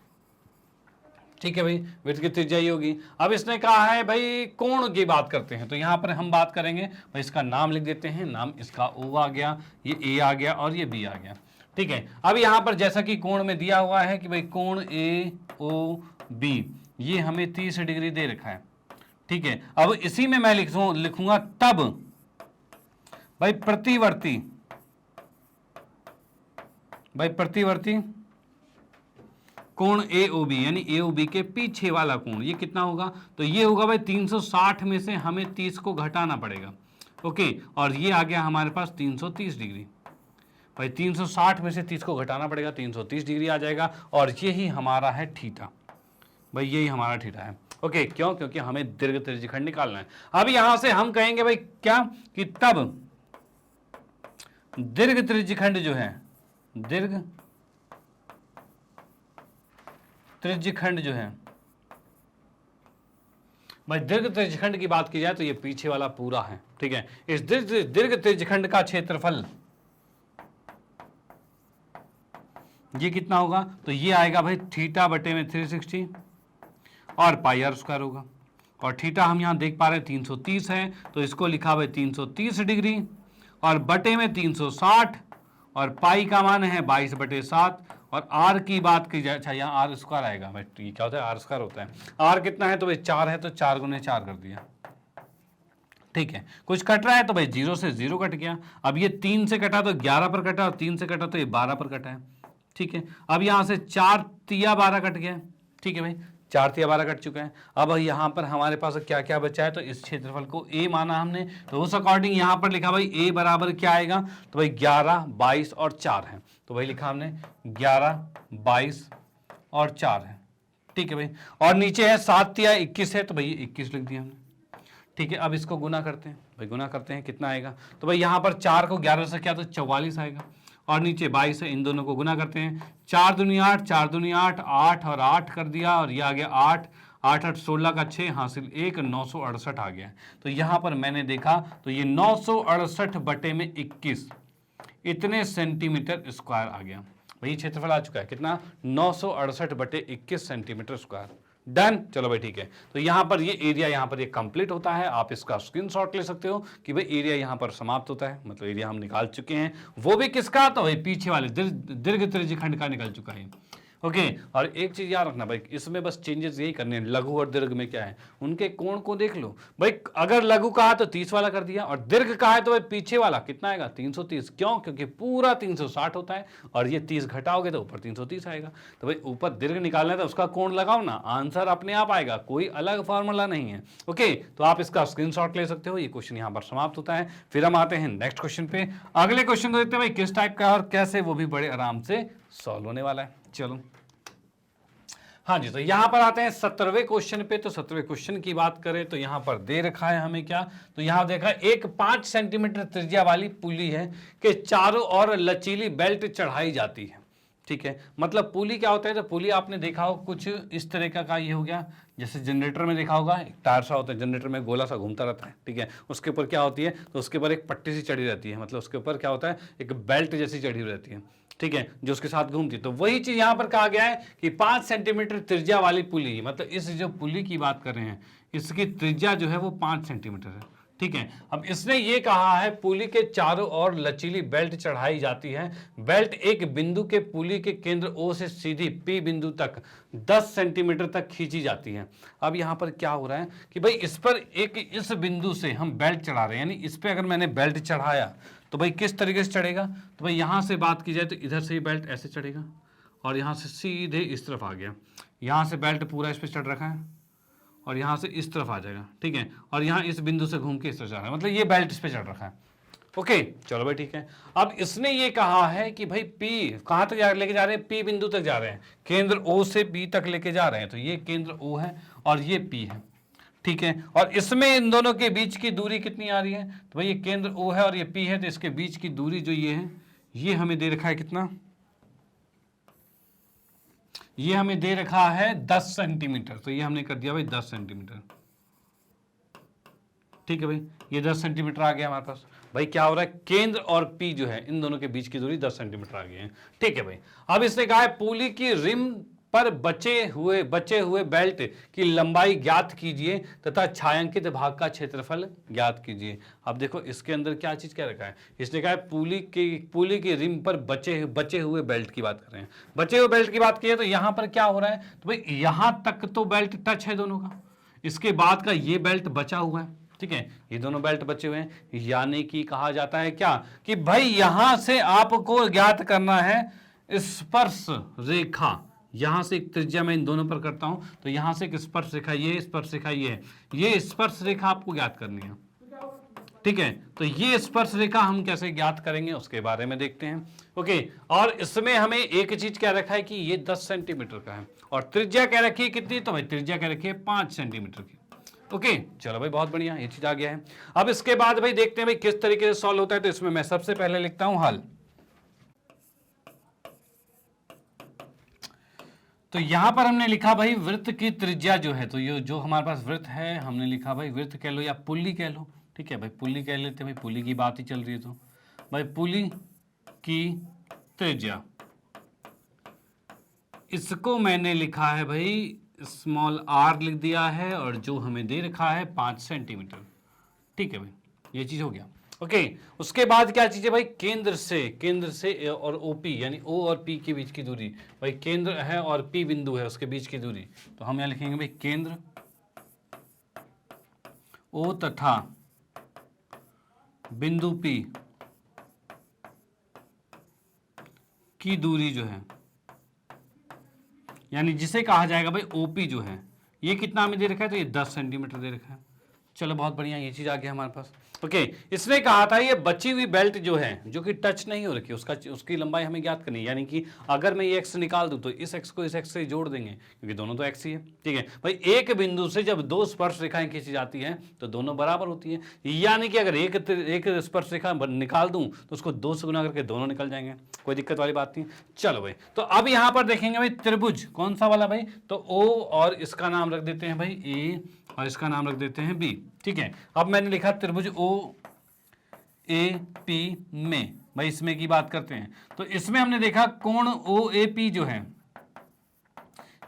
ठीक है भाई, वृत्त की त्रिज्या ही होगी। अब इसने कहा है भाई कोण की बात करते हैं, तो यहां पर हम बात करेंगे भाई, इसका नाम लिख देते हैं, नाम इसका O आ गया, ये A आ गया और ये B आ गया, ठीक है। अब यहां पर जैसा कि कोण में दिया हुआ है कि भाई कोण AOB ये हमें 30 डिग्री दे रखा है, ठीक है। अब इसी में मैं लिखूंगा तब भाई प्रतिवर्ती कोण AOB यानी AOB के पीछे वाला कोण ये कितना होगा, तो ये होगा भाई 360 में से हमें 30 को घटाना पड़ेगा। ओके और ये आ गया हमारे पास 330 डिग्री, भाई 360 में से 30 को घटाना पड़ेगा, 330 डिग्री आ जाएगा और यही हमारा है थीटा, भाई यही हमारा थीटा है। ओके क्यों, क्योंकि हमें दीर्घ त्रिज्यखंड निकालना है। अब यहां से हम कहेंगे भाई क्या कि तब दीर्घ त्रिज्यखंड जो है, दीर्घ त्रिज्यखंड जो है भाई, दीर्घ त्रिज्यखंड की बात की जाए तो ये पीछे वाला पूरा है, ठीक है। इस दीर्घ त्रिज्यखंड का क्षेत्रफल ये कितना होगा, तो ये आएगा भाई थीटा बटे में 360 और पाई आर स्क्वायर होगा, और थीटा हम यहां देख पा रहे हैं 330 है, तो इसको लिखा भाई 330 डिग्री और बटे में 360 और पाई का मान है 22/7 और आर की बात की जाए, अच्छा यहाँ आर स्क्वायर आएगा भाई, ये क्या होता है आर स्क्वायर होता है। आर कितना है, तो भाई 4 है, तो 4 गुने 4 कर दिया, ठीक है। कुछ कट रहा है तो भाई 0 से 0 कट गया। अब ये 3 से कटा तो 11 पर कटा और 3 से कटा तो ये 12 पर कटा है, ठीक है। अब यहां से 4 तिया 12 कट गया, ठीक है भाई, 4 तिया 12 कट चुका है। अब यहाँ पर हमारे पास क्या क्या बचा है, तो इस क्षेत्रफल को A माना हमने, तो उस अकॉर्डिंग यहाँ पर लिखा भाई A बराबर क्या आएगा, तो भाई 11, 22 और 4 है, तो भाई लिखा हमने 11, 22 और 4 है, ठीक है भाई। और नीचे है 7 तिया 21 है, तो भाई 21 लिख दिया हमने, ठीक है। अब इसको गुना करते हैं भाई, गुना करते हैं कितना आएगा, तो भाई यहाँ पर 4 को 11 से क्या तो 44 आएगा और नीचे 22 है, इन दोनों को गुना करते हैं, 4 दूनी 8, 4 दूनी 8, 8 और 8 कर दिया और ये आ गया 8, 8 8 16 का 6 हासिल 1, 968 आ गया। तो यहाँ पर मैंने देखा तो ये 968 बटे में 21 इतने सेंटीमीटर स्क्वायर आ गया, वही क्षेत्रफल आ चुका है कितना, 968 बटे 21 सेंटीमीटर स्क्वायर। डन, चलो भाई ठीक है। तो यहां पर ये एरिया यहाँ पर ये कंप्लीट होता है, आप इसका स्क्रीनशॉट ले सकते हो कि भाई एरिया यहाँ पर समाप्त होता है, मतलब एरिया हम निकाल चुके हैं, वो भी किसका, तो भाई पीछे वाले दीर्घ त्रिज्यखंड का निकल चुका है। ओके और एक चीज याद रखना भाई, इसमें बस चेंजेस यही करने हैं, लघु और दीर्घ में क्या है, उनके कोण को देख लो भाई। अगर लघु कहा तो 30 वाला कर दिया, और दीर्घ कहा है तो भाई पीछे वाला कितना आएगा 330। क्यों? क्योंकि पूरा 360 होता है और ये 30 घटाओगे तो ऊपर 330 आएगा। तो भाई ऊपर दीर्घ निकालना है तो उसका कोण लगाओ ना, आंसर अपने आप आएगा, कोई अलग फॉर्मूला नहीं है। ओके तो आप इसका स्क्रीनशॉट ले सकते हो। ये क्वेश्चन यहाँ पर समाप्त होता है। फिर हम आते हैं नेक्स्ट क्वेश्चन पे। अगले क्वेश्चन को देखते हैं भाई किस टाइप का और कैसे, वो भी बड़े आराम से सॉल्व होने वाला है। चलो हाँ जी, तो यहां पर आते हैं 17वें क्वेश्चन पे। तो 17वें क्वेश्चन की बात करें तो यहां पर दे रखा है हमें क्या, तो यहां देखा एक 5 सेंटीमीटर त्रिज्या वाली पुली है कि चारों ओर लचीली बेल्ट चढ़ाई जाती है। ठीक है, मतलब पुली क्या होता है, तो पुली आपने देखा हो कुछ इस तरह का ये हो गया, जैसे जनरेटर में देखा होगा एक टायर सा होता है, जनरेटर में गोला सा घूमता रहता है। ठीक है, उसके ऊपर क्या होती है, तो उसके ऊपर एक पट्टी सी चढ़ी रहती है, मतलब उसके ऊपर क्या होता है, एक बेल्ट जैसी चढ़ी रहती है। ठीक है, जो उसके साथ घूमती है। तो वही चीज यहां पर कहा गया है कि 5 सेंटीमीटर त्रिज्या वाली पुली, मतलब इस जो पुली की बात कर रहे हैं इसकी त्रिज्या जो है वो 5 सेंटीमीटर है। ठीक है, अब इसने ये कहा है पुली के चारों ओर लचीली बेल्ट चढ़ाई जाती है। बेल्ट एक बिंदु के पुली के केंद्र ओ से सीधी पी बिंदु तक 10 सेंटीमीटर तक खींची जाती है। अब यहां पर क्या हो रहा है कि भाई इस पर एक इस बिंदु से हम बेल्ट चढ़ा रहे हैं, यानी इस पर अगर मैंने बेल्ट चढ़ाया तो भाई किस तरीके से चढ़ेगा, तो भाई यहां से बात की जाए तो इधर से बेल्ट ऐसे चढ़ेगा और यहां से सीधे इस तरफ आ गया, यहां से बेल्ट पूरा इस पर चढ़ रखा है और यहाँ से इस तरफ आ जाएगा। ठीक है, और यहाँ इस बिंदु से घूम के इस तरफ जा रहा है, मतलब ये बेल्ट इस पे चढ़ रखा है। ओके चलो भाई ठीक है। अब इसने ये कहा है कि भाई पी कहाँ तक लेके जा रहे हैं, पी बिंदु तक जा रहे हैं, केंद्र ओ से बी तक लेके जा रहे हैं। तो ये केंद्र ओ है और ये पी है। ठीक है, और इसमें इन दोनों के बीच की दूरी कितनी आ रही है, तो भाई ये केंद्र ओ है और ये पी है, तो इसके बीच की दूरी जो ये है ये हमें दे रखा है कितना, ये हमें दे रखा है 10 सेंटीमीटर। तो ये हमने कर दिया भाई 10 सेंटीमीटर। ठीक है भाई, ये 10 सेंटीमीटर आ गया हमारे पास। भाई क्या हो रहा है, केंद्र और पी जो है इन दोनों के बीच की दूरी 10 सेंटीमीटर आ गई है। ठीक है भाई, अब इसने कहा है पुली की रिम पर बचे हुए बेल्ट की लंबाई ज्ञात कीजिए तथा छायांकित भाग का क्षेत्रफल ज्ञात कीजिए। अब देखो इसके अंदर क्या चीज क्या रखा है, इसने कहा है पुली की रिम पर बचे हुए बेल्ट की बात कर रहे हैं। बचे हुए बेल्ट की बात की है तो यहां पर क्या हो रहा है, तो भाई यहां तक तो बेल्ट टच है दोनों का, इसके बाद का ये बेल्ट बचा हुआ है। ठीक है, ये दोनों बेल्ट बचे हुए हैं, यानी कि कहा जाता है क्या कि भाई यहां से आपको ज्ञात करना है स्पर्श रेखा। यहां से एक त्रिज्या मैं इन दोनों पर करता हूं, तो यहां से एक स्पर्श रेखा, ये स्पर्श रेखा ये है, ये स्पर्श रेखा आपको ज्ञात करनी है। ठीक है, तो ये स्पर्श रेखा हम कैसे ज्ञात करेंगे उसके बारे में देखते हैं। ओके, और इसमें हमें एक चीज क्या रखा है कि ये 10 सेंटीमीटर का है और त्रिज्या क्या रखी है कितनी, तो भाई त्रिज्या क्या रखी है 5 सेंटीमीटर की। ओके चलो भाई बहुत बढ़िया, ये चीज आ गया है। अब इसके बाद भाई देखते हैं भाई किस तरीके से सॉल्व होता है। तो इसमें मैं सबसे पहले लिखता हूं हल। तो यहां पर हमने लिखा भाई वृत्त की त्रिज्या जो है, तो ये जो हमारे पास वृत्त है हमने लिखा भाई वृत्त कह लो या पुल्ली कह लो। ठीक है भाई, पुल्ली कह लेते हैं भाई, पुल्ली की बात ही चल रही है। तो भाई पुल्ली की त्रिज्या, इसको मैंने लिखा है भाई स्मॉल आर लिख दिया है और जो हमें दे रखा है 5 सेंटीमीटर। ठीक है भाई, ये चीज हो गया। ओके, उसके बाद क्या चीज है भाई, केंद्र से और ओपी यानी ओ और पी के बीच की दूरी। भाई केंद्र है और पी बिंदु है उसके बीच की दूरी, तो हम यहां लिखेंगे भाई केंद्र ओ तथा बिंदु पी की दूरी जो है, यानी जिसे कहा जाएगा भाई ओपी जो है, ये कितना हमें दे रखा है, तो ये 10 सेंटीमीटर दे रखा है। चलो बहुत बढ़िया, ये चीज आ गया हमारे पास। ओके, इसने कहा था ये बची हुई बेल्ट जो है जो कि टच नहीं हो रखी उसकी लंबाई हमें ज्ञात करनी है, यानी कि अगर मैं ये एक्स निकाल दूं तो इस एक्स को इस एक्स से जोड़ देंगे क्योंकि दोनों तो एक्स ही है। ठीक है भाई, एक बिंदु से जब दो स्पर्श रेखाएं खींची जाती हैं तो दोनों बराबर होती है, यानी कि अगर एक स्पर्श रेखा निकाल दूं तो उसको 2 से गुना करके दोनों निकल जाएंगे, कोई दिक्कत वाली बात नहीं। चलो भाई, तो अब यहां पर देखेंगे भाई त्रिभुज कौन सा वाला भाई, तो ओ और इसका नाम रख देते हैं भाई ए और इसका नाम रख देते हैं बी। ठीक है, अब मैंने लिखा त्रिभुज ओ ए पी में, भाई इसमें की बात करते हैं। तो इसमें हमने देखा कोण ओ ए पी जो है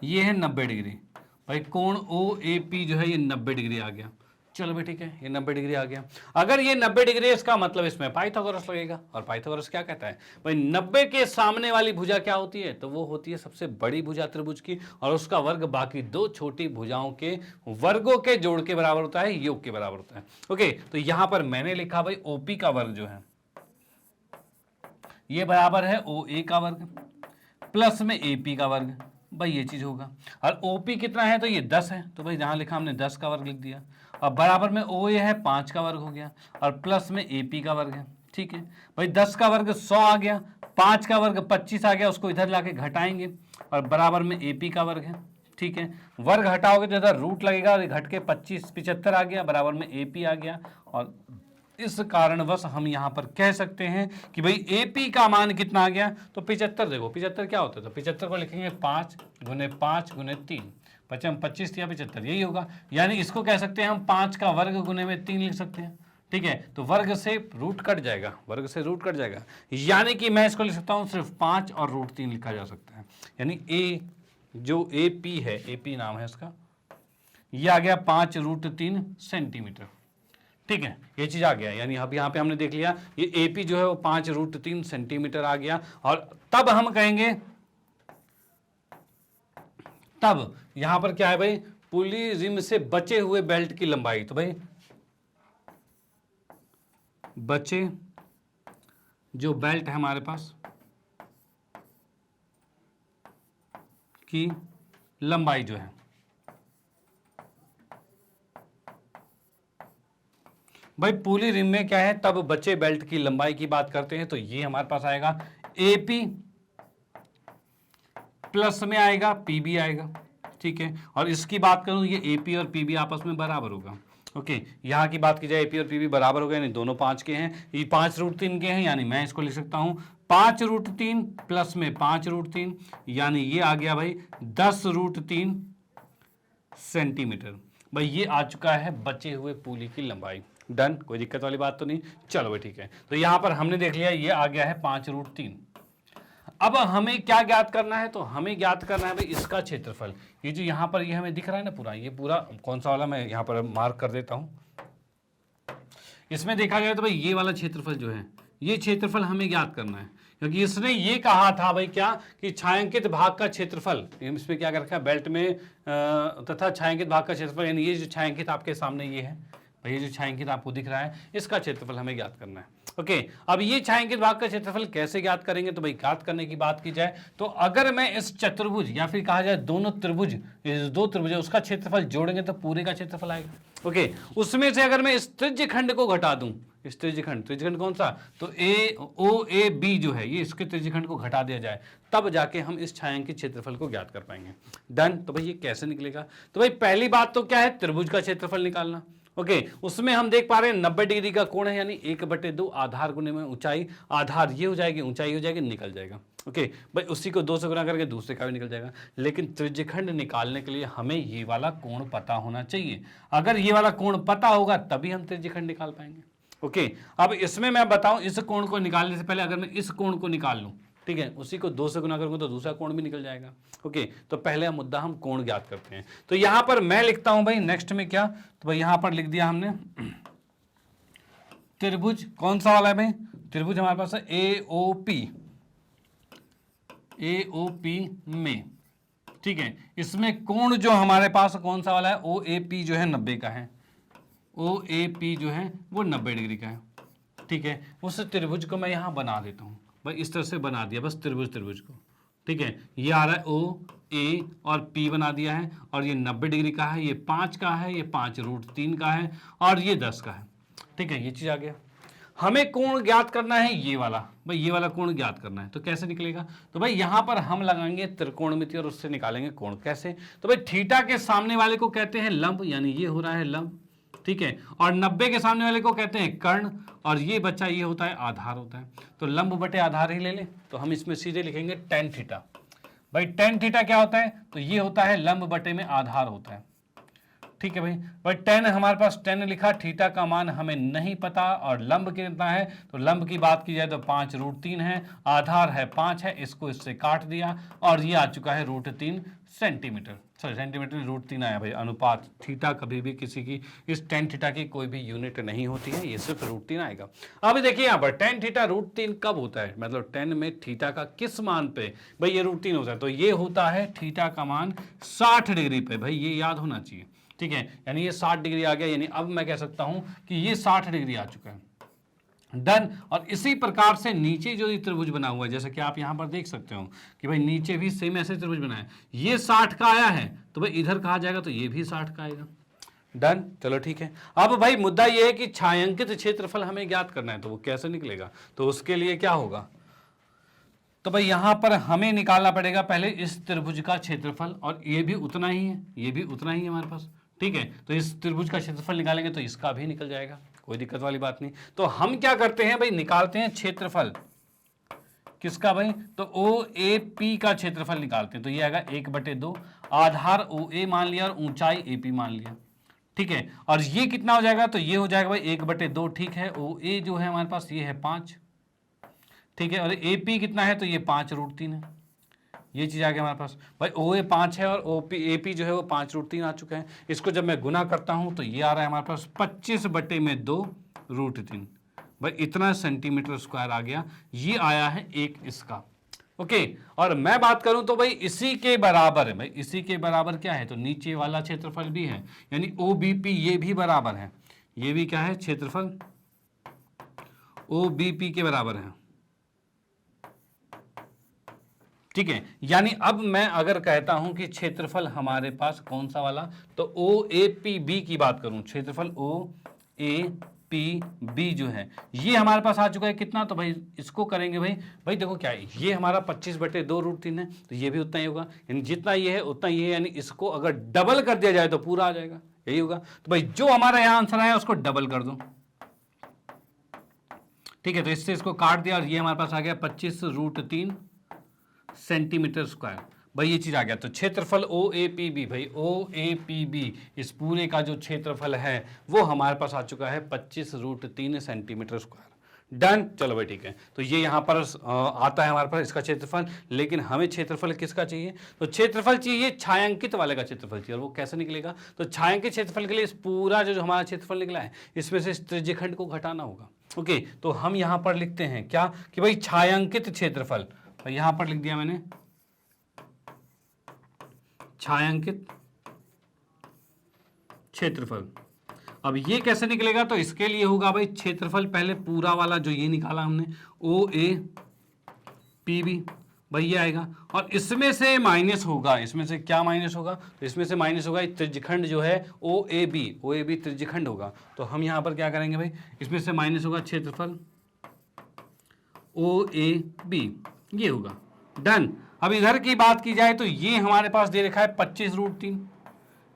ये है 90 डिग्री। भाई कोण ओ ए पी जो है ये 90 डिग्री आ गया। चलो भाई ठीक है, ये 90 डिग्री आ गया। अगर ये 90 डिग्री है, इसका मतलब इसमें पाइथागोरस लगेगा। और पाइथागोरस क्या कहता है भाई, 90 के सामने वाली भुजा क्या होती है, तो वो होती है सबसे बड़ी भुजा त्रिभुज की, और उसका वर्ग बाकी दो छोटी भुजाओं के वर्गों के जोड़ के बराबर होता है, योग के बराबर होता है। ओके, तो यहां पर मैंने लिखा भाई ओपी का वर्ग जो है ये बराबर है ओ ए का वर्ग प्लस में एपी का वर्ग, भाई ये चीज होगा। और ओपी कितना है, तो ये 10 है, तो भाई जहां लिखा हमने 10 का वर्ग लिख दिया। और बराबर में ओ ए है 5 का वर्ग हो गया, और प्लस में एपी का वर्ग है। ठीक है भाई, 10 का वर्ग 100 आ गया, 5 का वर्ग 25 आ गया, उसको इधर लाके घटाएंगे, और बराबर में एपी का वर्ग है। ठीक है, वर्ग हटाओगे तो इधर रूट लगेगा, और घट के 25 75 आ गया, बराबर में एपी आ गया। और इस कारणवश हम यहां पर कह सकते हैं कि भाई एपी का मान कितना आ गया, तो 75। देखो 75 क्या होता है, तो 75 को लिखेंगे 5 गुने 5 गुने 3, 25 या 75 यही होगा। यानी इसको कह सकते हैं हम 5 का वर्ग गुने में 3 लिख सकते हैं। ठीक है, तो वर्ग से रूट कट जाएगा, वर्ग से रूट कट जाएगा, यानी कि मैं इसको लिख सकता हूं सिर्फ 5 और रूट 3 लिखा जा सकता है। यानी ए जो ए पी है, ए पी नाम है इसका, ये आ गया 5 रूट 3 सेंटीमीटर। ठीक है, ये चीज आ गया, यानी अब यहाँ पे हमने देख लिया ये एपी जो है वो 5 रूट 3 सेंटीमीटर आ गया। और तब हम कहेंगे, तब यहां पर क्या है भाई, पुली रिम से बचे हुए बेल्ट की लंबाई, तो भाई बचे जो बेल्ट है हमारे पास की लंबाई जो है, भाई पुली रिम में क्या है, तब बचे बेल्ट की लंबाई की बात करते हैं, तो ये हमारे पास आएगा एपी प्लस में आएगा पीबी आएगा। ठीक है, और इसकी बात करूं, ये एपी और पीबी आपस में बराबर होगा। ओके, यहां की बात की जाए एपी और पीबी बराबर हो गए, यानी दोनों 5 के हैं, ये 5 रूट 3 के हैं, यानी मैं इसको लिख सकता हूं 5 रूट 3 प्लस में 5 रूट 3, यानी ये आ गया भाई 10 रूट 3 सेंटीमीटर। भाई ये आ चुका है बचे हुए पुली की लंबाई। डन, कोई दिक्कत वाली बात तो नहीं। चलो भाई ठीक है, तो यहां पर हमने देख लिया ये आ गया है 5 रूट 3। अब हमें क्या ज्ञात करना है, तो हमें ज्ञात करना है भाई इसका क्षेत्रफल। ये जो यहां पर ये हमें दिख रहा है ना पूरा, ये पूरा कौन सा वाला, मैं यहां पर मार्क कर देता हूं। इसमें देखा जाए तो भाई ये वाला क्षेत्रफल जो है, ये क्षेत्रफल हमें ज्ञात करना है, क्योंकि इसने ये कहा था भाई क्या, कि छायांकित भाग का क्षेत्रफल, इसमें क्या कर रखा है बेल्ट में तथा छायांकित भाग का क्षेत्रफल, यानी ये जो छायांकित आपके सामने ये है भाई, ये जो छायांकित आपको दिख रहा है, इसका क्षेत्रफल हमें ज्ञात करना है। ओके, अब ये छायांकित भाग का क्षेत्रफल कैसे ज्ञात करेंगे, तो भाई ज्ञात करने की बात की जाए तो अगर मैं इस चतुर्भुज या फिर कहा जाए दोनों त्रिभुज, दो त्रिभुज है उसका क्षेत्रफल जोड़ेंगे तो पूरे का क्षेत्रफल आएगा। ओके, उसमें से अगर मैं इस त्रिज्यखंड को घटा दूं, इस त्रिज्यखंड कौन सा, तो ए ओ ए बी जो है, ये इसके त्रिज्यखंड को घटा दिया जाए, तब जाके हम इस छायांकित क्षेत्रफल को ज्ञात कर पाएंगे। डन, तो भाई ये कैसे निकलेगा, तो भाई पहली बात तो क्या है, त्रिभुज का क्षेत्रफल निकालना। ओके, उसमें हम देख पा रहे हैं 90 डिग्री का कोण है, यानी 1/2 आधार गुने में ऊंचाई, आधार ये हो जाएगी, ऊंचाई हो जाएगी, निकल जाएगा। ओके भाई, उसी को 2 से गुना करके दूसरे का भी निकल जाएगा। लेकिन त्रिज्यखंड निकालने के लिए हमें ये वाला कोण पता होना चाहिए। अगर ये वाला कोण पता होगा तभी हम त्रिज्यखंड निकाल पाएंगे। ओके, अब इसमें मैं बताऊं, इस कोण को निकालने से पहले अगर मैं इस कोण को निकाल लूं, ठीक है, उसी को 2 से गुना करूंगा तो दूसरा कोण भी निकल जाएगा। ओके, तो पहले मुद्दा हम कोण ज्ञात करते हैं। तो यहां पर मैं लिखता हूं भाई नेक्स्ट में क्या, तो भाई यहां पर लिख दिया हमने त्रिभुज, कौन सा वाला है भाई, त्रिभुज हमारे पास है एओपी, एओपी में। ठीक है, इसमें कोण जो हमारे पास कौन सा वाला है, ओएपी जो है 90 का है, ओएपी जो है वो 90 डिग्री का है। ठीक है, उस त्रिभुज को मैं यहां बना देता हूं भाई, इस तरह से बना दिया बस त्रिभुज को। ठीक है, ये आ रहा है ओ ए और पी बना दिया है, और ये 90 डिग्री का है, ये 5 का है, ये 5 रूट 3 का है, और ये 10 का है। ठीक है, ये चीज आ गया। हमें कोण ज्ञात करना है ये वाला, भाई ये वाला कोण ज्ञात करना है, तो कैसे निकलेगा, तो भाई यहां पर हम लगाएंगे त्रिकोणमिति और उससे निकालेंगे कोण। कैसे, तो भाई थीटा के सामने वाले को कहते हैं लंब, यानी ये हो रहा है लंब। ठीक है, और 90 के सामने वाले को कहते हैं कर्ण, और ये बच्चा ये होता है आधार होता है। तो लंब बटे आधार ही ले लें, तो हम इसमें सीधे लिखेंगे tan थीटा। भाई tan थीटा क्या होता है, तो ये होता है लंब बटे में आधार होता है। ठीक है भाई। भाई टेन हमारे पास 10 लिखा, थीटा का मान हमें नहीं पता, और लंब कितना है, तो लंब की बात की जाए तो 5√3 है, आधार है 5 है, इसको इससे काट दिया और ये आ चुका है √3 सेंटीमीटर, सॉरी सेंटीमीटर, √3 आया भाई। अनुपात थीटा कभी भी किसी की इस tan थीटा की कोई भी यूनिट नहीं होती है, ये सिर्फ √3 आएगा। अब देखिए यहाँ पर tan थीटा √3 कब होता है, मतलब 10 में थीटा का किस मान पे भाई ये √3 होता है, तो ये होता है थीटा का मान 60 डिग्री पे, भाई ये याद होना चाहिए, ठीक है। यानी ये 60 डिग्री आ गया, यानी अब मैं कह सकता हूं कि ये 60 डिग्री आ चुका है, डन। और इसी प्रकार से नीचे जो ये त्रिभुज बना हुआ है, जैसे कि आप यहां पर देख सकते हो कि भाई नीचे भी सेम ऐसे त्रिभुज बना है, ये 60 का आया है तो भाई इधर कहा जाएगा तो ये भी 60 का आएगा, डन। चलो ठीक है। अब भाई मुद्दा ये है कि छायांकित क्षेत्रफल हमें ज्ञात करना है, तो वो कैसे निकलेगा, तो उसके लिए क्या होगा, तो भाई यहां पर हमें निकालना पड़ेगा पहले इस त्रिभुज का क्षेत्रफल, और ये भी उतना ही है, ये भी उतना ही है हमारे पास, ठीक है। तो इस त्रिभुज का क्षेत्रफल निकालेंगे तो इसका भी निकल जाएगा, कोई दिक्कत वाली बात नहीं। तो हम क्या करते हैं भाई, निकालते हैं क्षेत्रफल किसका भाई, तो OAP का क्षेत्रफल निकालते हैं, तो ये आएगा 1/2, आधार OA मान लिया और ऊंचाई AP मान लिया, ठीक है। और ये कितना हो जाएगा, तो ये हो जाएगा भाई 1/2, ठीक है। OA जो है हमारे पास ये है 5, ठीक है, और AP कितना है, तो ये 5√3 है, ये चीज आ गया हमारे पास। भाई OA 5 है और AP जो है वो 5√3 आ चुका है। इसको जब मैं गुना करता हूं तो ये आ रहा है हमारे पास 25/2√3, भाई इतना सेंटीमीटर स्क्वायर आ गया, ये आया है एक इसका, ओके। और मैं बात करूं तो भाई इसी के बराबर है, भाई इसी के बराबर क्या है, तो नीचे वाला क्षेत्रफल भी है, यानी OBP ये भी बराबर है, ये भी क्या है, क्षेत्रफल OBP के बराबर है, ठीक है। यानी अब मैं अगर कहता हूं कि क्षेत्रफल हमारे पास कौन सा वाला, तो OAPB की बात करूं, क्षेत्रफल OAPB जो है ये हमारे पास आ चुका है कितना, तो भाई इसको करेंगे भाई देखो क्या है, ये हमारा 25/2√3 है, तो ये भी उतना ही होगा, यानी जितना ये है उतना ये है, यानी इसको अगर डबल कर दिया जाए तो पूरा आ जाएगा, यही होगा। तो भाई जो हमारा यहां आंसर आया उसको डबल कर दो, ठीक है। तो इससे इसको काट दिया और ये हमारे पास आ गया 25√3 सेंटीमीटर स्क्वायर, भाई ये चीज आ गया। तो क्षेत्रफल OAPB, भाई OAPB इस पूरे का जो क्षेत्रफल है वो हमारे पास आ चुका है 25√3 सेंटीमीटर स्क्वायर, डन। चलो भाई ठीक है। तो ये यहां पर आता है हमारे पास इसका क्षेत्रफल, लेकिन हमें क्षेत्रफल किसका चाहिए, तो क्षेत्रफल चाहिए छायांकित वाले का क्षेत्रफल चाहिए, और वो कैसे निकलेगा, तो छायांकित क्षेत्रफल के लिए इस पूरा जो हमारा क्षेत्रफल निकला है इसमें से इस त्रिज्यखंड को घटाना होगा, ओके। तो हम यहां पर लिखते हैं क्या कि भाई छायांकित क्षेत्रफल, तो यहां पर लिख दिया मैंने छायांकित क्षेत्रफल। अब ये कैसे निकलेगा, तो इसके लिए होगा भाई क्षेत्रफल पहले पूरा वाला जो ये निकाला हमने OAPB, भाई ये आएगा, और इसमें से माइनस होगा, इसमें से क्या माइनस होगा, तो इसमें से माइनस होगा त्रिज्यखंड जो है OAB त्रिज्यखंड होगा। तो हम यहां पर क्या करेंगे भाई, इसमें से माइनस होगा क्षेत्रफल OAB, ये होगा, डन। अब इधर की बात की जाए तो ये हमारे पास दे रखा है 25√3,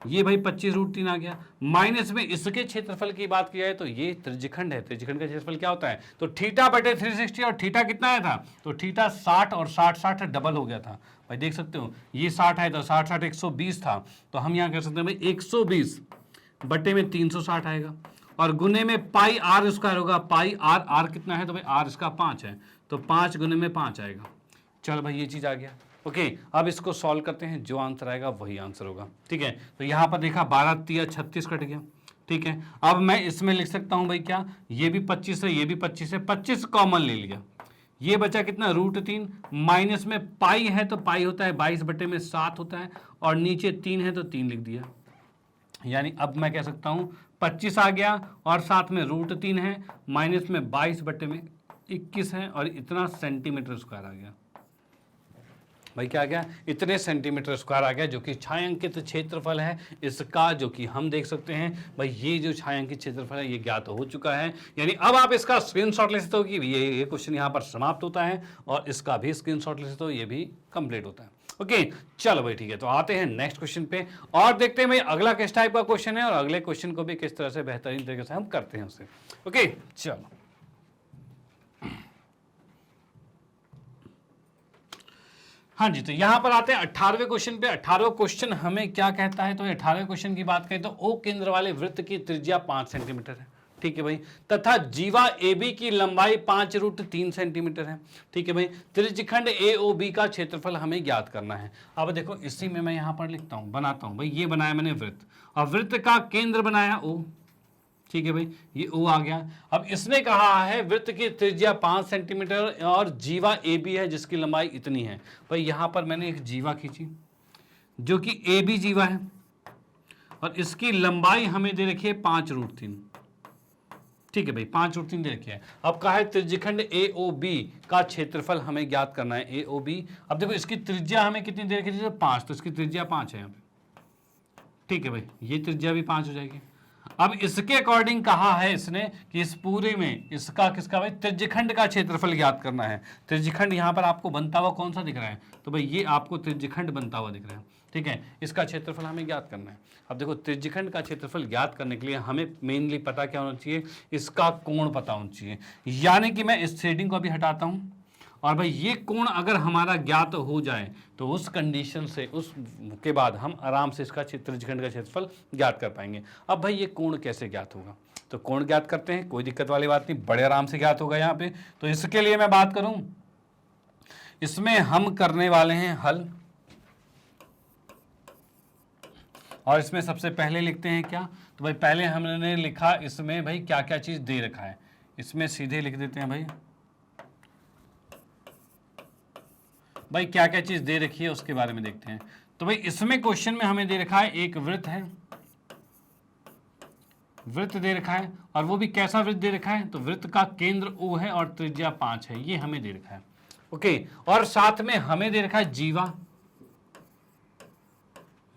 ये भाई 25√3 आ गया, माइनस में इसके क्षेत्रफल की बात की जाए तो ये त्रिज्यखंड है, त्रिज्यखंड का क्षेत्रफल क्या होता है, तो θ/360, और थीटा कितना आया था, तो थीटा 60 और 60 डबल हो गया था, भाई देख सकते हो ये 60 है तो 60 120 था, तो हम यहाँ कर सकते हैं भाई 120/360 आएगा, और गुने में πr² होगा, πr कितना है, तो भाई r इसका 5 है, तो 5 गुने में 5 आएगा। चल भाई ये चीज आ गया, ओके। अब इसको सॉल्व करते हैं, जो आंसर आएगा वही आंसर होगा, ठीक है। तो यहां पर देखा 12×3 = 36 कट गया, ठीक है। अब मैं इसमें लिख सकता हूं भाई क्या, ये भी 25 है, ये भी 25 है, 25 कॉमन ले लिया, ये बचा कितना √3, माइनस में पाई है तो पाई होता है 22/7 होता है, और नीचे 3 है तो 3 लिख दिया, यानी अब मैं कह सकता हूं 25 आ गया और साथ में √3 है, माइनस में 22/21 है, और इतना सेंटीमीटर स्क्वायर आ गया, भाई क्या आ गया, इतने सेंटीमीटर स्क्वायर आ गया, जो कि छायांकित क्षेत्रफल है इसका, जो कि हम देख सकते हैं भाई ये जो छायांकित क्षेत्रफल है ये ज्ञात हो चुका है। यानी अब आप इसका स्क्रीनशॉट ले सकते हो कि ये क्वेश्चन यहाँ पर समाप्त होता है, और इसका भी स्क्रीनशॉट ले सकते हो, ये भी कंप्लीट होता है, ओके। चलो भाई ठीक है, तो आते हैं नेक्स्ट क्वेश्चन पे और देखते हैं भाई अगला किस टाइप का क्वेश्चन है, और अगले क्वेश्चन को भी किस तरह से बेहतरीन तरीके से हम करते हैं उसे, ओके। चलो हाँ जी, तो यहां पर आते हैं 18वें क्वेश्चन पे। 18वां क्वेश्चन हमें क्या कहता है, तो 18वें क्वेश्चन की बात करें तो ओ केंद्र वाले वृत्त की त्रिज्या 5 सेंटीमीटर है, ठीक है भाई, तथा जीवा ए बी की लंबाई 5√3 सेंटीमीटर है, ठीक है भाई। त्रिज्यखंड ए ओ बी का क्षेत्रफल हमें ज्ञात करना है। अब देखो इसी में मैं यहां पर लिखता हूं, बनाता हूं भाई, ये बनाया मैंने वृत्त, और वृत्त का केंद्र बनाया ओ, ठीक है भाई, ये ओ आ गया। अब इसने कहा है वृत्त की त्रिज्या 5 सेंटीमीटर और जीवा ए बी है जिसकी लंबाई इतनी है। भाई यहां पर मैंने एक जीवा खींची जो कि ए बी जीवा है, और इसकी लंबाई हमें दे रखी है 5√3, ठीक है भाई, 5√3 दे रखी है। अब कहा है त्रिज्यखंड ए ओ बी का क्षेत्रफल हमें ज्ञात करना है, ए ओ बी। अब देखो इसकी त्रिज्या हमें कितनी दे रखी है, 5, तो इसकी त्रिज्या 5 है यहाँ पे, ठीक है भाई, ये त्रिज्या भी 5 हो जाएगी। अब इसके अकॉर्डिंग कहा है इसने कि इस पूरे में इसका किसका भाई त्रिज्यखंड का क्षेत्रफल ज्ञात करना है। त्रिज्यखंड यहां पर आपको बनता हुआ कौन सा दिख रहा है, तो भाई ये आपको त्रिज्यखंड बनता हुआ दिख रहा है, ठीक है, इसका क्षेत्रफल हमें ज्ञात करना है। अब देखो त्रिज्यखंड का क्षेत्रफल ज्ञात करने के लिए हमें मेनली पता क्या होना चाहिए, इसका कोण पता होना चाहिए। यानी कि मैं इस थ्रेडिंग को अभी हटाता हूं, और भाई ये कोण अगर हमारा ज्ञात हो जाए तो उस कंडीशन से उस के बाद हम आराम से इसका त्रिज्यखंड का क्षेत्रफल ज्ञात कर पाएंगे। अब भाई ये कोण कैसे ज्ञात होगा, तो कोण ज्ञात करते हैं, कोई दिक्कत वाली बात नहीं, बड़े आराम से ज्ञात होगा यहाँ पे। तो इसके लिए मैं बात करूं, इसमें हम करने वाले हैं हल, और इसमें सबसे पहले लिखते हैं क्या, तो भाई पहले हमने लिखा इसमें भाई क्या क्या चीज दे रखा है, इसमें सीधे लिख देते हैं भाई क्या क्या चीज दे रखी है उसके बारे में देखते हैं। तो भाई इसमें क्वेश्चन में हमें दे रखा है एक वृत्त है, वृत्त दे रखा है, और वो भी कैसा वृत्त दे रखा है, तो वृत्त का केंद्र O है और त्रिज्या 5 है, ये हमें दे रखा है, ओके। और साथ में हमें दे रखा है जीवा,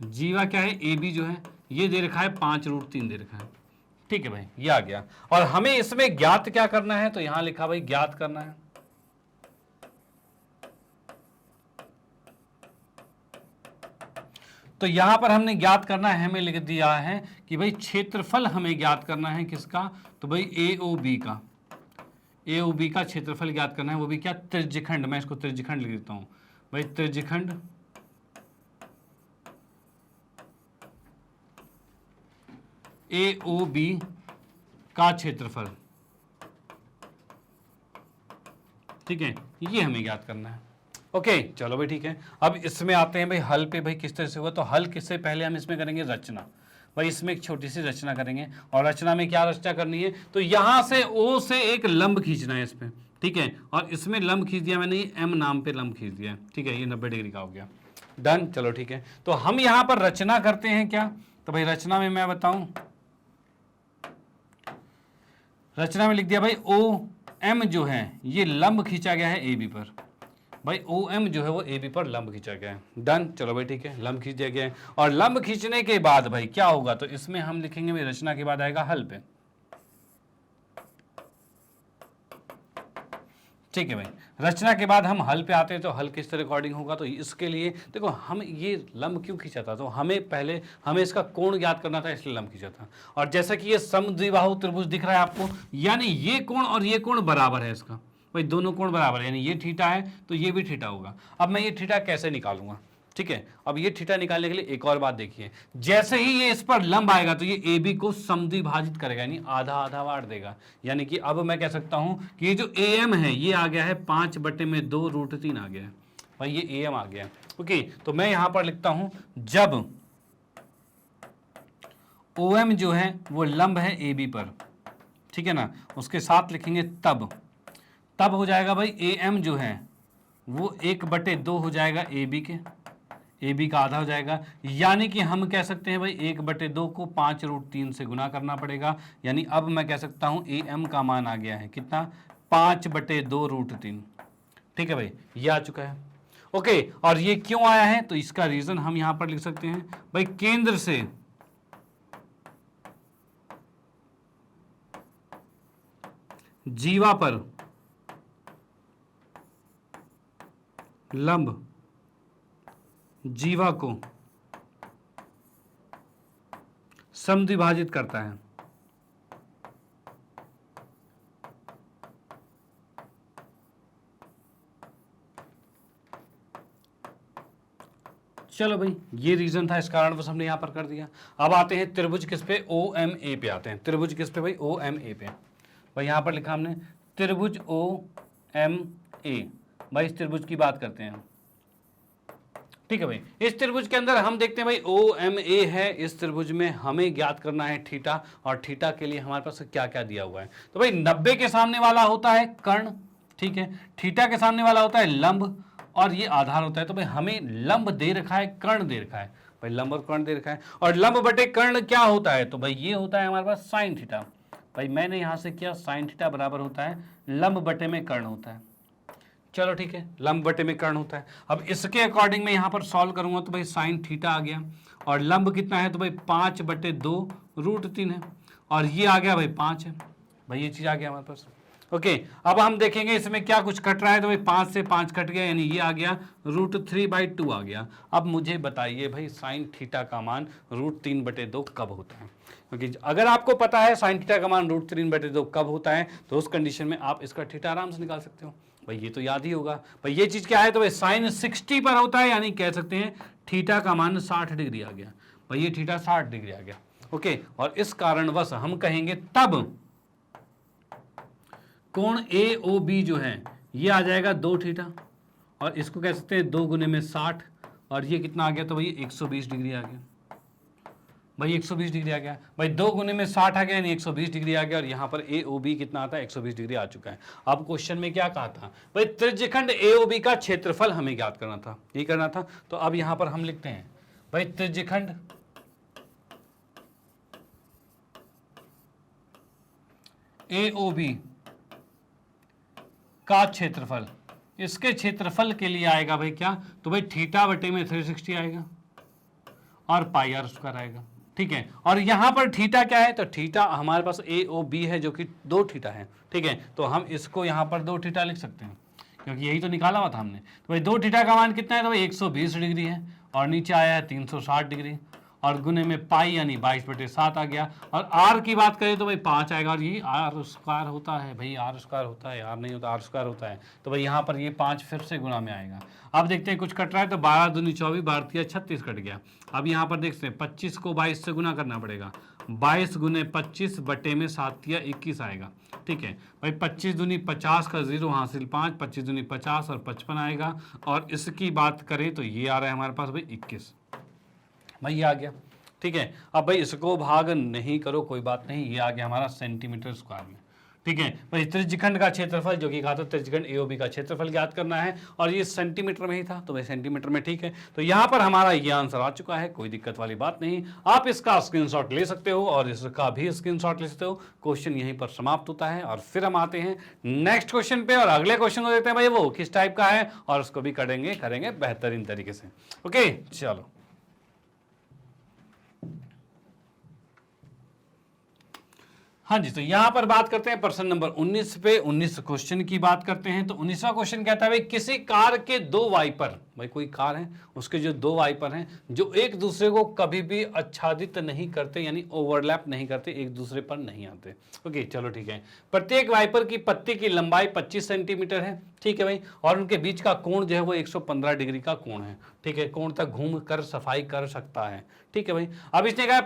जीवा क्या है, AB जो है, ये दे रखा है 5√3 दे रखा है, ठीक है भाई, ये आ गया। और हमें इसमें ज्ञात क्या करना है, तो यहां लिखा भाई ज्ञात करना है, तो यहां पर हमने ज्ञात करना है, हमें लिख दिया है कि भाई क्षेत्रफल हमें ज्ञात करना है किसका, तो भाई AOB का, AOB का क्षेत्रफल ज्ञात करना है, वो भी क्या, त्रिज्यखंड, मैं इसको त्रिज्यखंड लिख देता हूं भाई, त्रिज्यखंड AOB का क्षेत्रफल, ठीक है, ये हमें ज्ञात करना है, ओके। चलो भाई ठीक है, अब इसमें आते हैं भाई हल पे, भाई किस तरह से हुआ, तो हल किससे पहले हम इसमें करेंगे रचना, भाई इसमें एक छोटी सी रचना करेंगे, और रचना में क्या रचना करनी है, तो यहां से O से एक लंब खींचना है इस पे, ठीक है, और इसमें लंब खींच दिया मैंने, M नाम पे लंब खींच दिया, ठीक है, ये 90 डिग्री का हो गया, डन। चलो ठीक है, तो हम यहां पर रचना करते हैं क्या, तो भाई रचना में मैं बताऊं, रचना में लिख दिया भाई OM जो है ये लंब खींचा गया है AB पर, भाई OM जो है वो AB पर लंब खींचा गया है, डन। चलो भाई ठीक है, लंब खींच दिया गया है, और लंब खींचने के बाद भाई क्या होगा, तो इसमें हम लिखेंगे भाई रचना के बाद आएगा हल पे, ठीक है भाई, रचना के बाद हम हल पे आते हैं, तो हल किस तरह अकॉर्डिंग होगा, तो इसके लिए देखो हम ये लंब क्यों खींचा था, तो हमें इसका कोण ज्ञात करना था, इसलिए लंब खींचा था। और जैसा कि ये समद्विबाहु त्रिभुज दिख रहा है आपको, यानी ये कोण और ये कोण बराबर है इसका, भाई दोनों कोण बराबर है, यानी ये थीटा है तो ये भी थीटा होगा। अब मैं ये थीटा कैसे निकालूंगा, ठीक है, अब ये थीटा निकालने के लिए एक और बात देखिए, जैसे ही ये इस पर लंब आएगा तो ये AB को समद्विभाजित करेगा, यानी आधा आधा बांट देगा, यानी कि अब मैं कह सकता हूं कि ये जो AM है ये आ गया है 5/2√3 आ गया है, भाई ये AM आ गया, ओके। तो मैं यहां पर लिखता हूं जब OM जो है वो लंब है AB पर, ठीक है ना, उसके साथ लिखेंगे तब हो जाएगा भाई AM जो है वो 1/2 हो जाएगा AB के, AB का आधा हो जाएगा, यानी कि हम कह सकते हैं भाई 1/2 को 5√3 से गुना करना पड़ेगा, यानी अब मैं कह सकता हूं AM का मान आ गया है कितना, 5/2√3, ठीक है भाई, ये आ चुका है, ओके। और ये क्यों आया है, तो इसका रीजन हम यहां पर लिख सकते हैं भाई केंद्र से जीवा पर लंब जीवा को समद्विभाजित करता है, चलो भाई, ये रीजन था, इस कारण बस हमने यहां पर कर दिया। अब आते हैं त्रिभुज किस पे, OMA पे आते हैं। त्रिभुज किस पे भाई, OMA पे। भाई यहां पर लिखा हमने त्रिभुज OMA। भाई इस त्रिभुज की बात करते हैं, ठीक है भाई। इस त्रिभुज के अंदर हम देखते हैं भाई OMA है, इस त्रिभुज में हमें ज्ञात करना है थीटा, और थीटा के लिए हमारे पास क्या क्या दिया हुआ है। तो भाई 90 के सामने वाला होता है कर्ण, ठीक है, थीटा के सामने वाला होता है लंब, और ये आधार होता है। तो भाई हमें लंब दे रखा है, कर्ण दे रखा है, भाई लंब और कर्ण दे रखा है। और लंब बटे कर्ण क्या होता है, तो भाई ये होता है हमारे पास साइन थीटा। भाई मैंने यहां से किया, साइन थीटा बराबर होता है लंब बटे में कर्ण होता है। चलो ठीक है, लंब बटे में कर्ण होता है। अब इसके अकॉर्डिंग मैं यहां पर सॉल्व करूंगा, तो भाई साइन थीटा आ गया, और लंब कितना है, तो भाई 5/2 √3 है, और ये आ गया भाई 5 है। भाई ये चीज आ गया हमारे पास। ओके, अब हम देखेंगे इसमें क्या कुछ कट रहा है, तो भाई 5 से 5 कट गया, यानी ये आ गया √3/2 आ गया। अब मुझे बताइए भाई साइन थीटा का मान √3/2 कब होता है, क्योंकि अगर आपको पता है साइन थीटा का मान √3/2 कब होता है, तो उस कंडीशन में आप इसका थीटा आराम से निकाल सकते हो। भाई ये तो याद ही होगा। भाई ये चीज क्या है, तो भाई साइन 60 पर होता है, यानी कह सकते हैं थीटा का मान 60 डिग्री आ गया। भाई ये थीटा 60 डिग्री आ गया। ओके, और इस कारणवश हम कहेंगे तब कोण AOB जो है ये आ जाएगा 2 थीटा, और इसको कह सकते हैं 2 गुने में 60, और ये कितना आ गया, तो भाई 120 डिग्री आ गया। भाई 120 डिग्री आ गया। भाई 2 गुने में 60 आ गया, यानी 120 डिग्री आ गया, और यहाँ पर AOB कितना आता है, 120 डिग्री आ चुका है। अब क्वेश्चन में क्या कहा था भाई, त्रिज्यखंड AOB का क्षेत्रफल हमें ज्ञात करना था, ये करना था। तो अब यहाँ पर हम लिखते हैं भाई त्रिज्यखंड AOB का क्षेत्रफल, इसके क्षेत्रफल के लिए आएगा भाई क्या, तो भाई थीटा बटे में 360 आएगा, और पाई आर स्क्वायर आएगा, ठीक है। और यहां पर थीटा क्या है, तो थीटा हमारे पास AOB है जो कि 2 थीटा है, ठीक है। तो हम इसको यहां पर 2 थीटा लिख सकते हैं, क्योंकि यही तो निकाला हुआ था हमने। तो भाई 2 थीटा का मान कितना है, तो भाई 120 डिग्री है, और नीचे आया है 360 डिग्री, और गुने में पाई यानी 22/7 आ गया। और आर की बात करें तो भाई 5 आएगा, और ये आर स्क्वायर होता है, भाई आर स्क्वायर होता है, आर नहीं होता, आर स्क्वायर होता है। तो भाई यहाँ पर ये 5 फिर से गुना में आएगा। अब देखते हैं कुछ कट रहा है, तो 12 दूनी 24, 12 36 कट गया। अब यहाँ पर देखते हैं 25 को 22 से गुना करना पड़ेगा, 22 गुने 25 बटे में 7 या 21 आएगा, ठीक है। भाई 25 दूनी 50 का 0 हासिल 5, 25 दूनी 50 और 55 आएगा। और इसकी बात करें तो ये आ रहा है हमारे पास भाई 21, भाई ये आ गया, ठीक है। अब भाई इसको भाग नहीं करो, कोई बात नहीं, ये आ गया हमारा सेंटीमीटर स्क्वायर में, ठीक है। भाई त्रिज्यखंड का क्षेत्रफल जो कि कहा था, त्रिज्यखंड AOB का क्षेत्रफल ज्ञात करना है, और ये सेंटीमीटर में ही था, तो भाई सेंटीमीटर में, ठीक है। तो यहाँ पर हमारा ये आंसर आ चुका है, कोई दिक्कत वाली बात नहीं। आप इसका स्क्रीनशॉट ले सकते हो, और इसका भी स्क्रीनशॉट ले सकते हो। क्वेश्चन यहीं पर समाप्त होता है, और फिर हम आते हैं नेक्स्ट क्वेश्चन पे, और अगले क्वेश्चन को देखते हैं भाई वो किस टाइप का है, और उसको भी करेंगे बेहतरीन तरीके से। ओके चलो, हाँ जी। तो यहां पर बात करते हैं प्रश्न नंबर 19 पे। 19 क्वेश्चन की बात करते हैं। तो 19वां क्वेश्चन कहता है भाई किसी कार के 2 वाइपर, भाई कोई कार है उसके जो 2 वाइपर हैं जो एक दूसरे को कभी भी आच्छादित नहीं करते, यानी ओवरलैप नहीं करते, एक दूसरे पर नहीं आते। ओके चलो ठीक है। प्रत्येक वाइपर की पत्ती की लंबाई 25 सेंटीमीटर है, ठीक है भाई, और उनके बीच का कोण जो है वो 115 डिग्री का कोण है, ठीक है। कोण तक घूम कर सफाई कर सकता है, ठीक है भाई। अब इसने कहा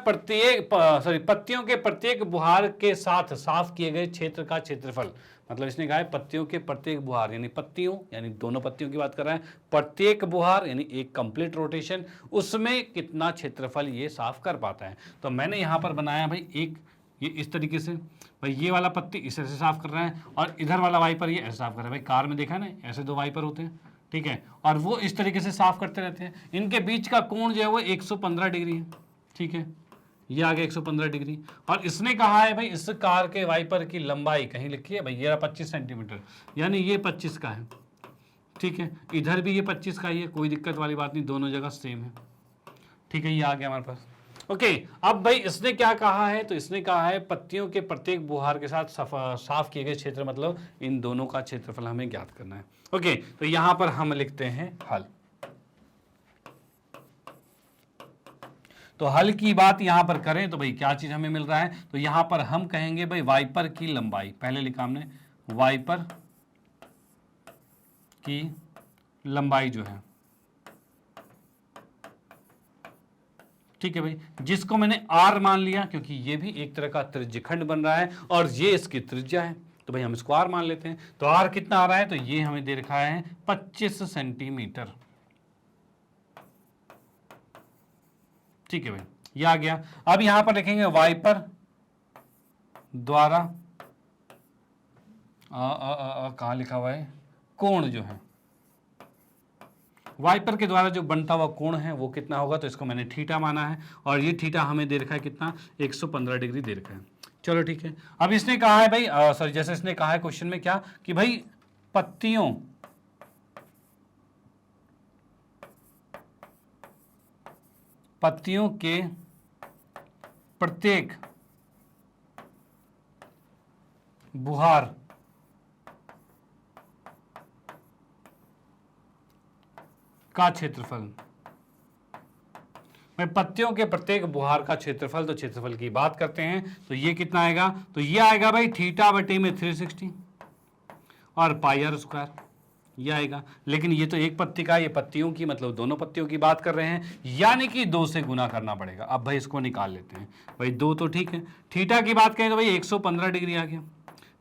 पत्तियों के प्रत्येक बुहार के साथ साफ किए गए क्षेत्र का क्षेत्रफल, मतलब इसने कहा है पत्तियों के प्रत्येक बुहार, यानी पत्तियों यानी दोनों पत्तियों की बात कर रहे हैं, प्रत्येक बुहार यानी एक कंप्लीट रोटेशन, उसमें कितना क्षेत्रफल ये साफ कर पाता है। तो मैंने यहां पर बनाया भाई एक, ये इस तरीके से, भाई ये वाला पत्ती इस ऐसे साफ कर रहा है, और इधर वाला वाइपर ये ऐसे साफ कर रहा है। भाई कार में देखा है ना, ऐसे 2 वाइपर होते हैं, ठीक है, और वो इस तरीके से साफ करते रहते हैं। इनके बीच का कोण जो है वो 115 डिग्री है, ठीक है, ये आ गया 115 डिग्री। और इसने कहा है भाई इस कार के वाइपर की लंबाई, कहीं लिखी है भाई, ये 25 सेंटीमीटर, यानी ये 25 का है, ठीक है, इधर भी ये 25 का ही है, कोई दिक्कत वाली बात नहीं, दोनों जगह सेम है, ठीक है। ये आ गया हमारे पास। ओके, अब भाई इसने क्या कहा है, तो इसने कहा है पत्तियों के प्रत्येक बुहार के साथ साफ किए गए क्षेत्र, मतलब इन दोनों का क्षेत्रफल हमें ज्ञात करना है। ओके, तो यहां पर हम लिखते हैं हल। तो हल की बात यहां पर करें तो भाई क्या चीज हमें मिल रहा है, तो यहां पर हम कहेंगे भाई वाइपर की लंबाई, पहले लिखा हमने वाइपर की लंबाई जो है ठीक है भाई, जिसको मैंने आर मान लिया क्योंकि ये भी एक तरह का त्रिज्यखंड बन रहा है और ये इसकी त्रिज्या है, तो भाई हम इसको आर मान लेते हैं। तो आर कितना आ रहा है, तो ये हमें दे रखा है 25 सेंटीमीटर। ठीक है भाई, ये आ गया। अब यहां पर लिखेंगे वाइपर द्वारा कहां लिखा हुआ है, कोण जो है, वाइपर के द्वारा जो बनता हुआ कोण है वो कितना होगा, तो इसको मैंने थीटा माना है और ये थीटा हमें दे रखा है कितना, 115 डिग्री दे रखा है। चलो ठीक है, अब इसने कहा है भाई सॉरी जैसे इसने कहा है क्वेश्चन में क्या कि भाई पत्तियों के प्रत्येक बुहार का क्षेत्रफल, मैं पत्तियों के प्रत्येक बुहार का क्षेत्रफल, तो क्षेत्रफल की बात करते हैं तो ये कितना आएगा, तो ये आएगा भाई थीटा बटे में 360 और पाई आर स्क्वायर, ये आएगा। लेकिन ये तो एक पत्ती का, ये पत्तियों की मतलब दोनों पत्तियों की बात कर रहे हैं, यानी कि 2 से गुना करना पड़ेगा। अब भाई इसको निकाल लेते हैं, भाई 2 तो ठीक है, थीटा की बात करें तो भाई 115 डिग्री आ गया,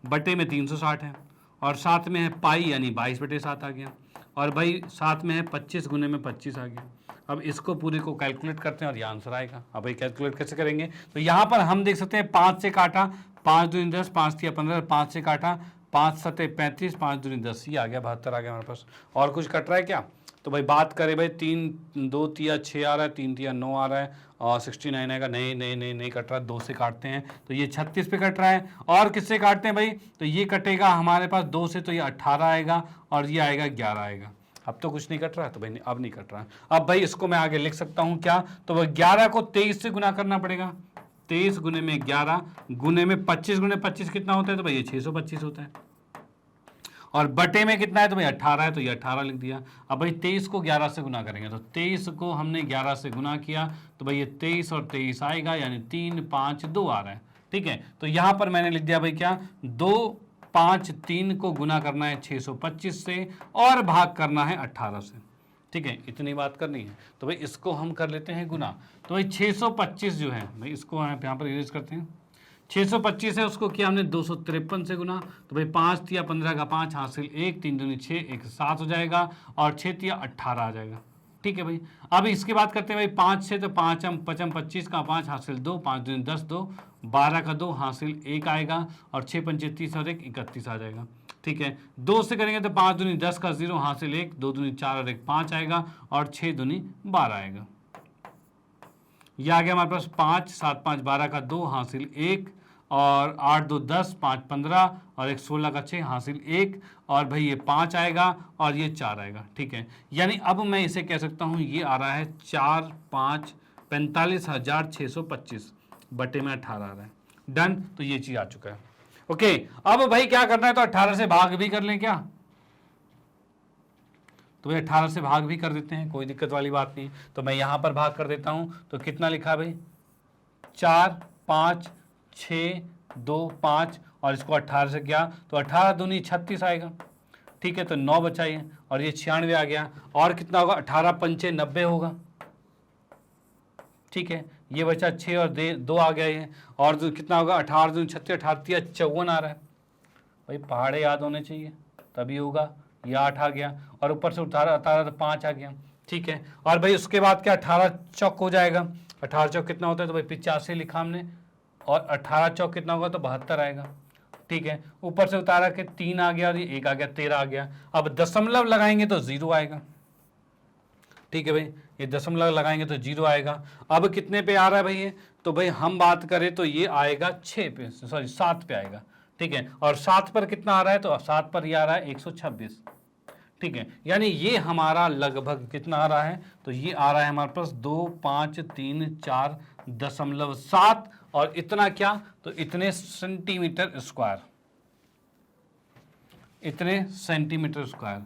बटे में 360 है और साथ में है पाई यानी 22/7 आ गया, और भाई साथ में है 25 गुने में 25 आ गया। अब इसको पूरे को कैलकुलेट करते हैं और ये आंसर आएगा। अब भाई कैलकुलेट कैसे करेंगे, तो यहाँ पर हम देख सकते हैं 5 से काटा, 5 दूनी 10, 5 तिया 15, 5 से काटा, 5 सते 35, 5 दूनी 10, ये आ गया 72 आ गया हमारे पास। और कुछ कट रहा है क्या, तो भाई बात करें भाई 3 2 तिया 6 आ रहा है, 3 तिया 9 आ रहा है और 69 आएगा, नहीं कट रहा, 2 से काटते हैं तो ये 36 पे कट रहा है। और किससे काटते हैं भाई, तो ये कटेगा हमारे पास 2 से, तो ये 18 आएगा और ये आएगा 11 आएगा। अब तो कुछ नहीं कट रहा है, तो भाई अब नहीं कट रहा है। अब भाई इसको मैं आगे लिख सकता हूँ क्या, तो वह 11 को 23 से गुना करना पड़ेगा, 23 गुने में 11 गुने में 25 गुने 25 कितना होता है, तो भाई ये 625 होता है। और बटे में कितना है, तो भाई 18 है, तो ये 18 लिख दिया। अब भाई 23 को 11 से गुना करेंगे, तो 23 को हमने 11 से गुना किया तो भाई ये 23 और 23 आएगा, यानी 3 5 2 आ रहा है। ठीक है, तो यहाँ पर मैंने लिख दिया भाई क्या, 2 5 3 को गुना करना है 625 से और भाग करना है 18 से। ठीक है, इतनी बात करनी है, तो भाई इसको हम कर लेते हैं गुना। तो भाई 625 जो है भाई इसको यहाँ पर यूज करते हैं, 625 है उसको किया हमने 253 से गुना, तो भाई 5 तिया 15 का 5 हासिल 1, 3 दूनी 6, 1 7 हो जाएगा और 6 तिया 18 आ जाएगा। ठीक है भाई, अब इसके बात करते हैं भाई 5 से, तो 5 हम 25 का 5 हासिल 2, 5 दूनी 10, 2 12 का 2 हासिल 1 आएगा और 6 पंचे 30 और 1 31 आ जाएगा। ठीक है, 2 से करेंगे तो 5 दूनी 10 का 0 हासिल 1, 2 दूनी 4 और 1 5 आएगा और 6 दूनी 12 आएगा। यह आ गया हमारे पास 5 7 5 12 का 2 हासिल 1 और 8 2 10, 5 15 और 1 16 का 6 हासिल 1 और भाई ये 5 आएगा और ये 4 आएगा। ठीक है, यानी अब मैं इसे कह सकता हूँ ये आ रहा है 4 5 45,625 बटे में 18 आ रहा है। डन, तो ये चीज आ चुका है। ओके, अब भाई क्या करना है, तो 18 से भाग भी कर लें क्या, तो भाई 18 से भाग भी कर देते हैं, कोई दिक्कत वाली बात नहीं। तो मैं यहां पर भाग कर देता हूं, तो कितना लिखा भाई 4 5 6 2 5 और इसको 18 से किया तो 18 दूनी 36 आएगा। ठीक है, तो 9 बचाइए और ये 96 आ गया और कितना होगा 18 पंचे 90 होगा। ठीक है, ये बचा 6 और 2 आ गया ये, और कितना होगा 18 दूनी 36, 18 54 आ रहा है। भाई पहाड़े याद होने चाहिए तभी होगा। ये 8 आ गया और ऊपर से 18 तो 5 आ गया। ठीक है, और भाई उसके बाद क्या 18 चौक हो जाएगा, 18 चौक कितना होता है, तो भाई 85 लिखा हमने और 18 चौक कितना होगा, तो 72 आएगा। ठीक है, ऊपर से उतारा के 3 आ गया और ये 1 आ गया, 13 आ गया। अब दशमलव लगाएंगे तो 0 आएगा। ठीक है भाई, ये दशमलव लगाएंगे तो 0 आएगा। अब कितने पे आ रहा है भाई ये, तो भाई हम बात करें तो ये आएगा 6 पे, सॉरी 7 पे आएगा। ठीक है, और 7 पर कितना आ रहा है, तो 7 पर ये आ रहा है 126। ठीक है, यानी ये हमारा लगभग कितना आ रहा है, तो ये आ रहा है हमारे पास 2 5 3 4.7 और इतना क्या, तो इतने सेंटीमीटर स्क्वायर, इतने सेंटीमीटर स्क्वायर।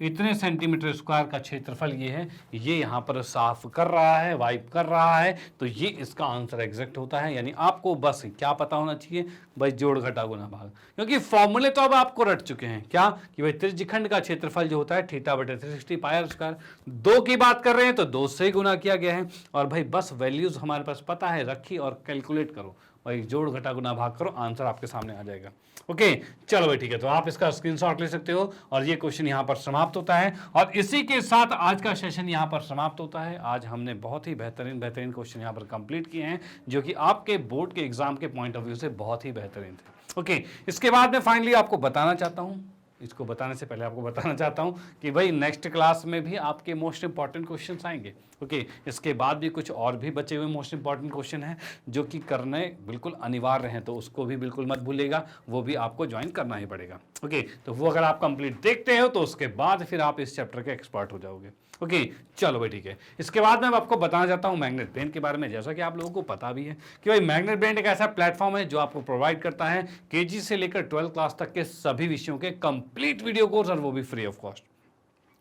इतने सेंटीमीटर स्क्वायर का क्षेत्रफल ये है, ये यहाँ पर साफ कर रहा है, वाइप कर रहा है, तो ये इसका आंसर एग्जैक्ट होता है। यानी आपको बस क्या पता होना चाहिए भाई, जोड़ घटा गुना भाग, क्योंकि फॉर्मूले तो अब आपको रट चुके हैं क्या कि भाई त्रिज्यखंड का क्षेत्रफल जो होता है θ/360 पाई स्क्वायर, 2 की बात कर रहे हैं तो 2 से गुना किया गया है। और भाई बस वैल्यूज हमारे पास पता है, रखी और कैलकुलेट करो भाई, जोड़ घटा गुना भाग करो, आंसर आपके सामने आ जाएगा। ओके चलो भाई ठीक है, तो आप इसका स्क्रीनशॉट ले सकते हो और ये क्वेश्चन यहाँ पर समाप्त होता है। और इसी के साथ आज का सेशन यहाँ पर समाप्त होता है। आज हमने बहुत ही बेहतरीन क्वेश्चन यहाँ पर कंप्लीट किए हैं, जो कि आपके बोर्ड के एग्जाम के पॉइंट ऑफ व्यू से बहुत ही बेहतरीन थे। ओके, इसके बाद में फाइनली आपको बताना चाहता हूँ, इसको बताने से पहले आपको बताना चाहता हूं कि भाई नेक्स्ट क्लास में भी आपके मोस्ट इंपॉर्टेंट क्वेश्चंस आएंगे। ओके, इसके बाद भी कुछ और भी बचे हुए मोस्ट इंपॉर्टेंट क्वेश्चन हैं जो कि करने बिल्कुल अनिवार्य हैं, तो उसको भी बिल्कुल मत भूलिएगा, वो भी आपको ज्वाइन करना ही पड़ेगा। ओके, तो वो अगर आप कंप्लीट देखते हो तो उसके बाद फिर आप इस चैप्टर के एक्सपर्ट हो जाओगे। ओके चलो भाई ठीक है, इसके बाद मैं आपको बताना चाहता हूं मैग्नेट ब्रेन के बारे में। जैसा कि आप लोगों को पता भी है कि भाई मैग्नेट ब्रेन एक ऐसा प्लेटफॉर्म है जो आपको प्रोवाइड करता है केजी से लेकर 12th क्लास तक के सभी विषयों के कंप्लीट वीडियो कोर्स, और वो भी फ्री ऑफ कॉस्ट।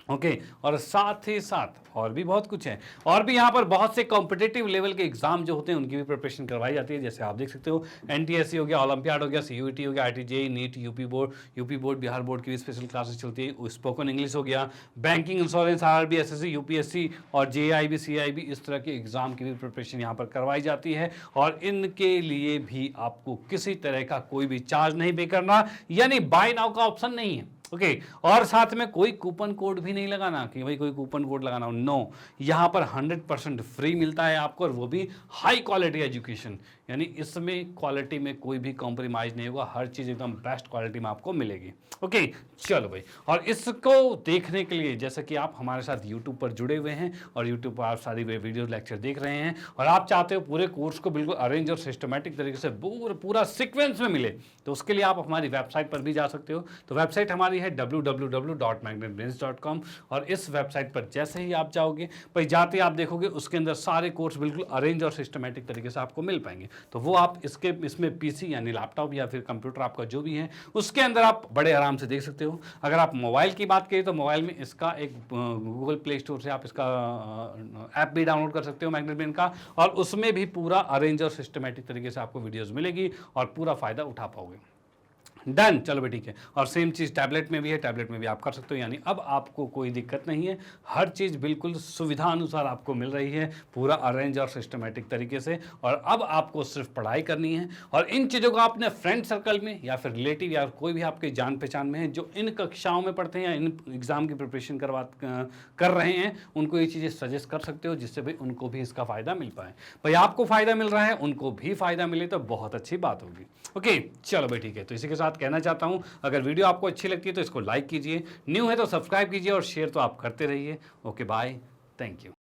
ओके, और साथ ही साथ और भी बहुत कुछ है, और भी यहाँ पर बहुत से कॉम्पिटिटिव लेवल के एग्जाम जो होते हैं उनकी भी प्रिपरेशन करवाई जाती है। जैसे आप देख सकते हो एनटीएससी हो गया, ओलंपियाड हो गया, सीयूईटी हो गया, आईटीजेई, NEET, UP board, Bihar board की भी स्पेशल क्लासेस चलती है, स्पोकन इंग्लिश हो गया, banking, insurance, RRB, SSC, UPSC और जेआईबी, सीआईबी, इस तरह के एग्जाम की भी प्रिपरेशन यहाँ पर करवाई जाती है। और इनके लिए भी आपको किसी तरह का कोई भी चार्ज नहीं पे करना, यानी बाय नाउ का ऑप्शन नहीं है। ओके, और साथ में कोई कूपन कोड भी नहीं लगाना कि भाई कोई कूपन कोड लगाना हो, नो, यहाँ पर 100% फ्री मिलता है आपको, और वो भी हाई क्वालिटी एजुकेशन, यानी इसमें क्वालिटी में कोई भी कॉम्प्रोमाइज नहीं होगा, हर चीज़ एकदम बेस्ट क्वालिटी में आपको मिलेगी। ओके चलो भाई, और इसको देखने के लिए जैसे कि आप हमारे साथ यूट्यूब पर जुड़े हुए हैं और यूट्यूब पर आप सारी वीडियो लेक्चर देख रहे हैं, और आप चाहते हो पूरे कोर्स को बिल्कुल अरेंज और सिस्टमेटिक तरीके से पूरा सीक्वेंस में मिले, तो उसके लिए आप हमारी वेबसाइट पर भी जा सकते हो। तो वेबसाइट हमारी है www.magnetbrains.com, और इस वेबसाइट पर जैसे ही आप जाओगे भाई, जाते ही आप देखोगे उसके अंदर सारे कोर्स बिल्कुल अरेंज और सिस्टमेटिक तरीके से आपको मिल पाएंगे। तो वो आप इसमें पीसी यानी लैपटॉप या फिर कंप्यूटर आपका जो भी है उसके अंदर आप बड़े आराम से देख सकते हो। अगर आप मोबाइल की बात करें तो मोबाइल में इसका एक गूगल प्ले स्टोर से आप इसका ऐप भी डाउनलोड कर सकते हो मैग्नेट ब्रेन का, और उसमें भी पूरा अरेंज और सिस्टमेटिक तरीके से आपको वीडियोस मिलेगी और पूरा फायदा उठा पाओगे। डन, चलो भाई ठीक है। और सेम चीज़ टैबलेट में भी है, टैबलेट में भी आप कर सकते हो, यानी अब आपको कोई दिक्कत नहीं है, हर चीज़ बिल्कुल सुविधा अनुसार आपको मिल रही है, पूरा अरेंज और सिस्टमेटिक तरीके से। और अब आपको सिर्फ पढ़ाई करनी है, और इन चीज़ों को आपने फ्रेंड सर्कल में या फिर रिलेटिव या कोई भी आपके जान पहचान में है जो इन कक्षाओं में पढ़ते हैं या इन एग्ज़ाम की प्रिपरेशन कर रहे हैं, उनको ये चीज़ें सजेस्ट कर सकते हो, जिससे भाई उनको भी इसका फ़ायदा मिल पाए। भाई आपको फ़ायदा मिल रहा है, उनको भी फ़ायदा मिले तो बहुत अच्छी बात होगी। ओके चलो भाई ठीक है, तो इसी के साथ कहना चाहता हूं, अगर वीडियो आपको अच्छी लगती है तो इसको लाइक कीजिए, न्यू है तो सब्सक्राइब कीजिए, और शेयर तो आप करते रहिए। Okay bye, thank you.